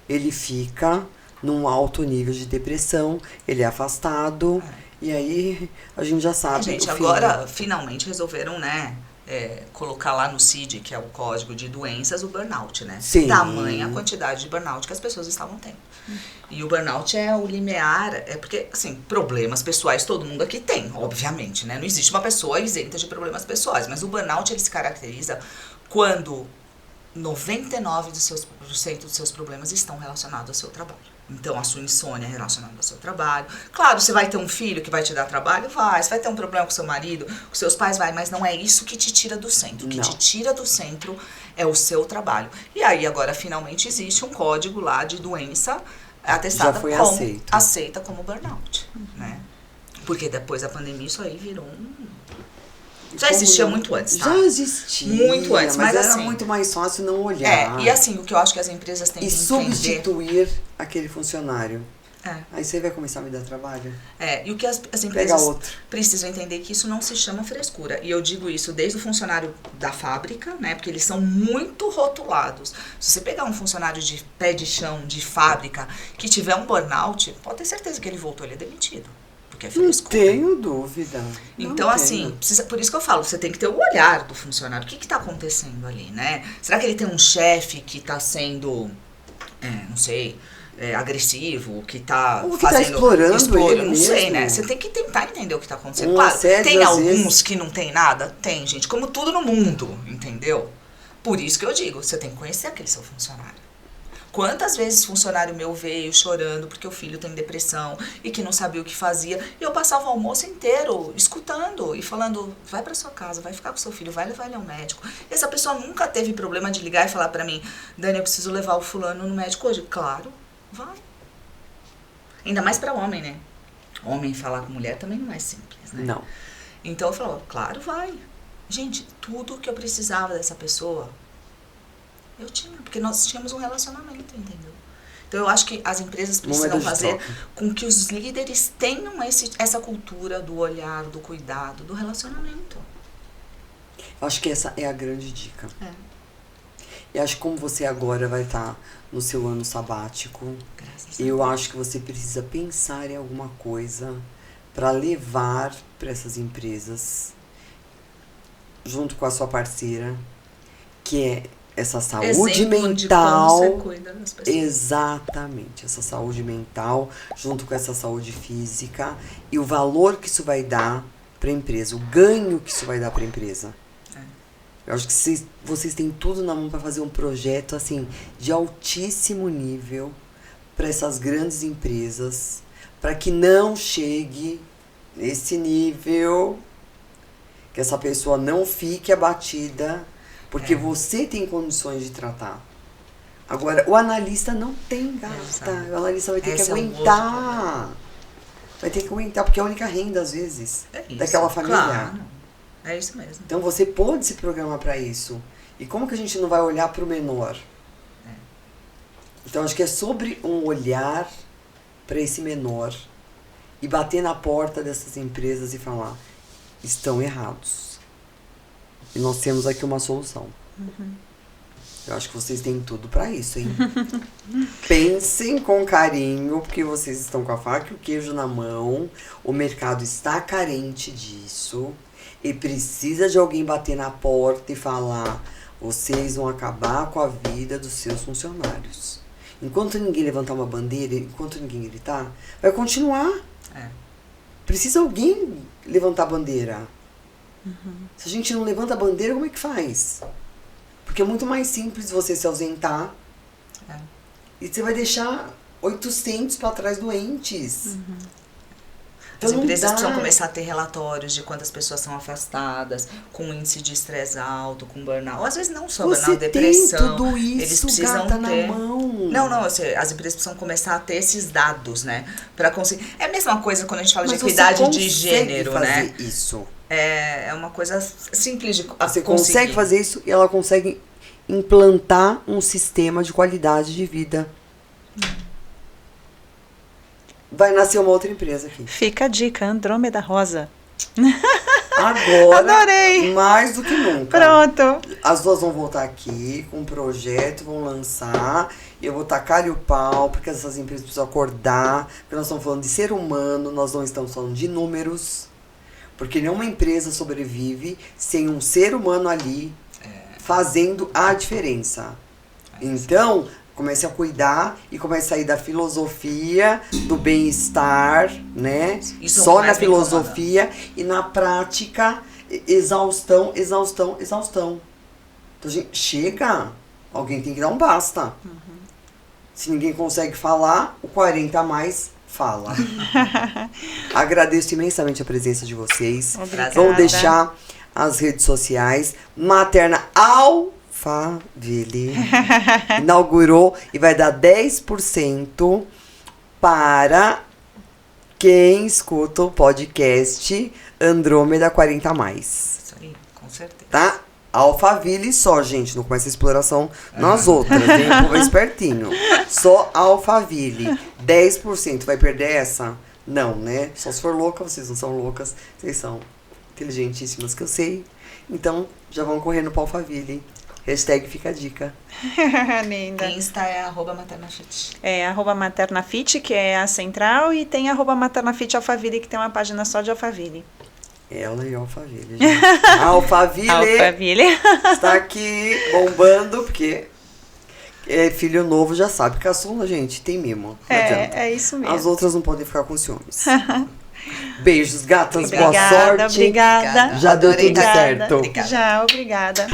ele fica num alto nível de depressão, ele é afastado, e aí a gente já sabe. Gente, agora finalmente resolveram, né, colocar lá no CID, que é o código de doenças, o burnout, né? Sim. Tamanha a quantidade de burnout que as pessoas estavam tendo. E o burnout é o limiar, porque, assim, problemas pessoais todo mundo aqui tem, obviamente, né? Não existe uma pessoa isenta de problemas pessoais, mas o burnout, ele se caracteriza quando 99% dos seus problemas estão relacionados ao seu trabalho. Então, a sua insônia é relacionada ao seu trabalho. Claro, você vai ter um filho que vai te dar trabalho? Vai. Você vai ter um problema com seu marido, com seus pais? Vai. Mas não é isso que te tira do centro. O que te tira do centro é o seu trabalho. E aí, agora, finalmente, existe um código lá de doença atestada aceita como burnout, né? Porque depois da pandemia, isso aí virou Já existia muito antes, tá? Já existia. Muito antes, mas era assim, muito mais fácil não olhar. E assim, o que eu acho que as empresas têm que entender... E substituir aquele funcionário. Aí você vai começar a me dar trabalho. E o que as empresas precisam entender é que isso não se chama frescura. E eu digo isso desde o funcionário da fábrica, né? Porque eles são muito rotulados. Se você pegar um funcionário de pé de chão, de fábrica, que tiver um burnout, pode ter certeza que ele voltou, ele é demitido. Porque é frescura. Não tenho dúvida. Então, assim, por isso que eu falo, você tem que ter o olhar do funcionário. O que está acontecendo ali, né? Será que ele tem um chefe que está sendo, não sei... agressivo, que tá fazendo... explorando ele não sei, mesmo. né? Você tem que tentar entender o que tá acontecendo. Um Claro, assédio, tem às alguns vezes... que não tem nada? Tem, gente. Como tudo no mundo, entendeu? Por isso que eu digo, você tem que conhecer aquele seu funcionário. Quantas vezes funcionário meu veio chorando porque o filho tem depressão e que não sabia o que fazia, e eu passava o almoço inteiro escutando e falando, vai pra sua casa, vai ficar com seu filho, vai levar ele ao médico. E essa pessoa nunca teve problema de ligar e falar pra mim, Dani, eu preciso levar o fulano no médico hoje. Claro, vai. Ainda mais pra homem, né? Homem falar com mulher também não é simples, né? Não. Então eu falo, claro, vai. Gente, tudo que eu precisava dessa pessoa, eu tinha, porque nós tínhamos um relacionamento, entendeu? Então eu acho que as empresas precisam fazer com que os líderes tenham essa cultura do olhar, do cuidado, do relacionamento. Eu acho que essa é a grande dica. E acho que como você agora vai estar no seu ano sabático, eu acho que você precisa pensar em alguma coisa para levar para essas empresas, junto com a sua parceira, que é essa saúde mental. De como você cuida das pessoas. Exatamente, essa saúde mental, junto com essa saúde física, e o valor que isso vai dar para a empresa, o ganho que isso vai dar para a empresa. Eu acho que vocês têm tudo na mão para fazer um projeto assim de altíssimo nível para essas grandes empresas, para que não chegue nesse nível, que essa pessoa não fique abatida, porque você tem condições de tratar. Agora, o analista não tem, gata. O analista vai ter que aguentar. Vai ter que aguentar, porque é a única renda, às vezes, daquela família. Claro. É isso mesmo. Então você pode se programar para isso. E como que a gente não vai olhar para o menor? Então acho que é sobre um olhar para esse menor e bater na porta dessas empresas e falar, estão errados. E nós temos aqui uma solução. Eu acho que vocês têm tudo para isso, hein? Pensem com carinho, porque vocês estão com a faca e o queijo na mão. O mercado está carente disso. E precisa de alguém bater na porta e falar, vocês vão acabar com a vida dos seus funcionários. Enquanto ninguém levantar uma bandeira, enquanto ninguém gritar, vai continuar. Precisa alguém levantar a bandeira. Se a gente não levanta a bandeira, como é que faz? Porque é muito mais simples você se ausentar e você vai deixar 800 para trás doentes. As empresas precisam começar a ter relatórios de quantas pessoas são afastadas, com índice de estresse alto, com burnout. Ou às vezes não só burnout, depressão. Tem tudo isso, eles precisam gata ter. Na mão. Não, as empresas precisam começar a ter esses dados, né? Para conseguir. É a mesma coisa quando a gente fala de equidade de gênero, né? Fazer isso. É uma coisa simples de Você consegue fazer isso e ela consegue implantar um sistema de qualidade de vida. Vai nascer uma outra empresa aqui. Fica a dica, Andrômeda Rosa. Agora, adorei. Mais do que nunca. Pronto. As duas vão voltar aqui com um projeto, vão lançar. E eu vou tacar-lhe o pau, porque essas empresas precisam acordar. Porque nós estamos falando de ser humano, nós não estamos falando de números. Porque nenhuma empresa sobrevive sem um ser humano ali fazendo a diferença. Então, comece a cuidar e comece a sair da filosofia do bem-estar, né? Isso Só mais na me filosofia e na prática, exaustão. Então, gente, chega. Alguém tem que dar um basta. Se ninguém consegue falar, o 40 a mais fala. Agradeço imensamente a presença de vocês. Obrigada. Vamos deixar as redes sociais. Materna Alphaville inaugurou e vai dar 10% para quem escuta o podcast Andrômeda 40 a mais. Isso aí, com certeza. Tá? Alphaville só, gente. Não começa a exploração nas outras, hein? O povo é espertinho. Só Alphaville. 10%. Vai perder essa? Não, né? Só se for louca, vocês não são loucas. Vocês são inteligentíssimas, que eu sei. Então, já vão correndo pro Alphaville. Hashtag fica a dica. Linda. Insta é @maternafit. É @maternafit, que é a central, e tem @maternafit Alphaville, que tem uma página só de Alphaville. Ela e Alphaville, gente. Alphaville está aqui bombando, porque filho novo já sabe. Caçula, gente, tem mimo. Não adianta. É isso mesmo. As outras não podem ficar com ciúmes. Beijos, gatas. Obrigada, Boa sorte. Obrigada. Já deu tudo Obrigada. certo. Obrigada. Já, obrigada.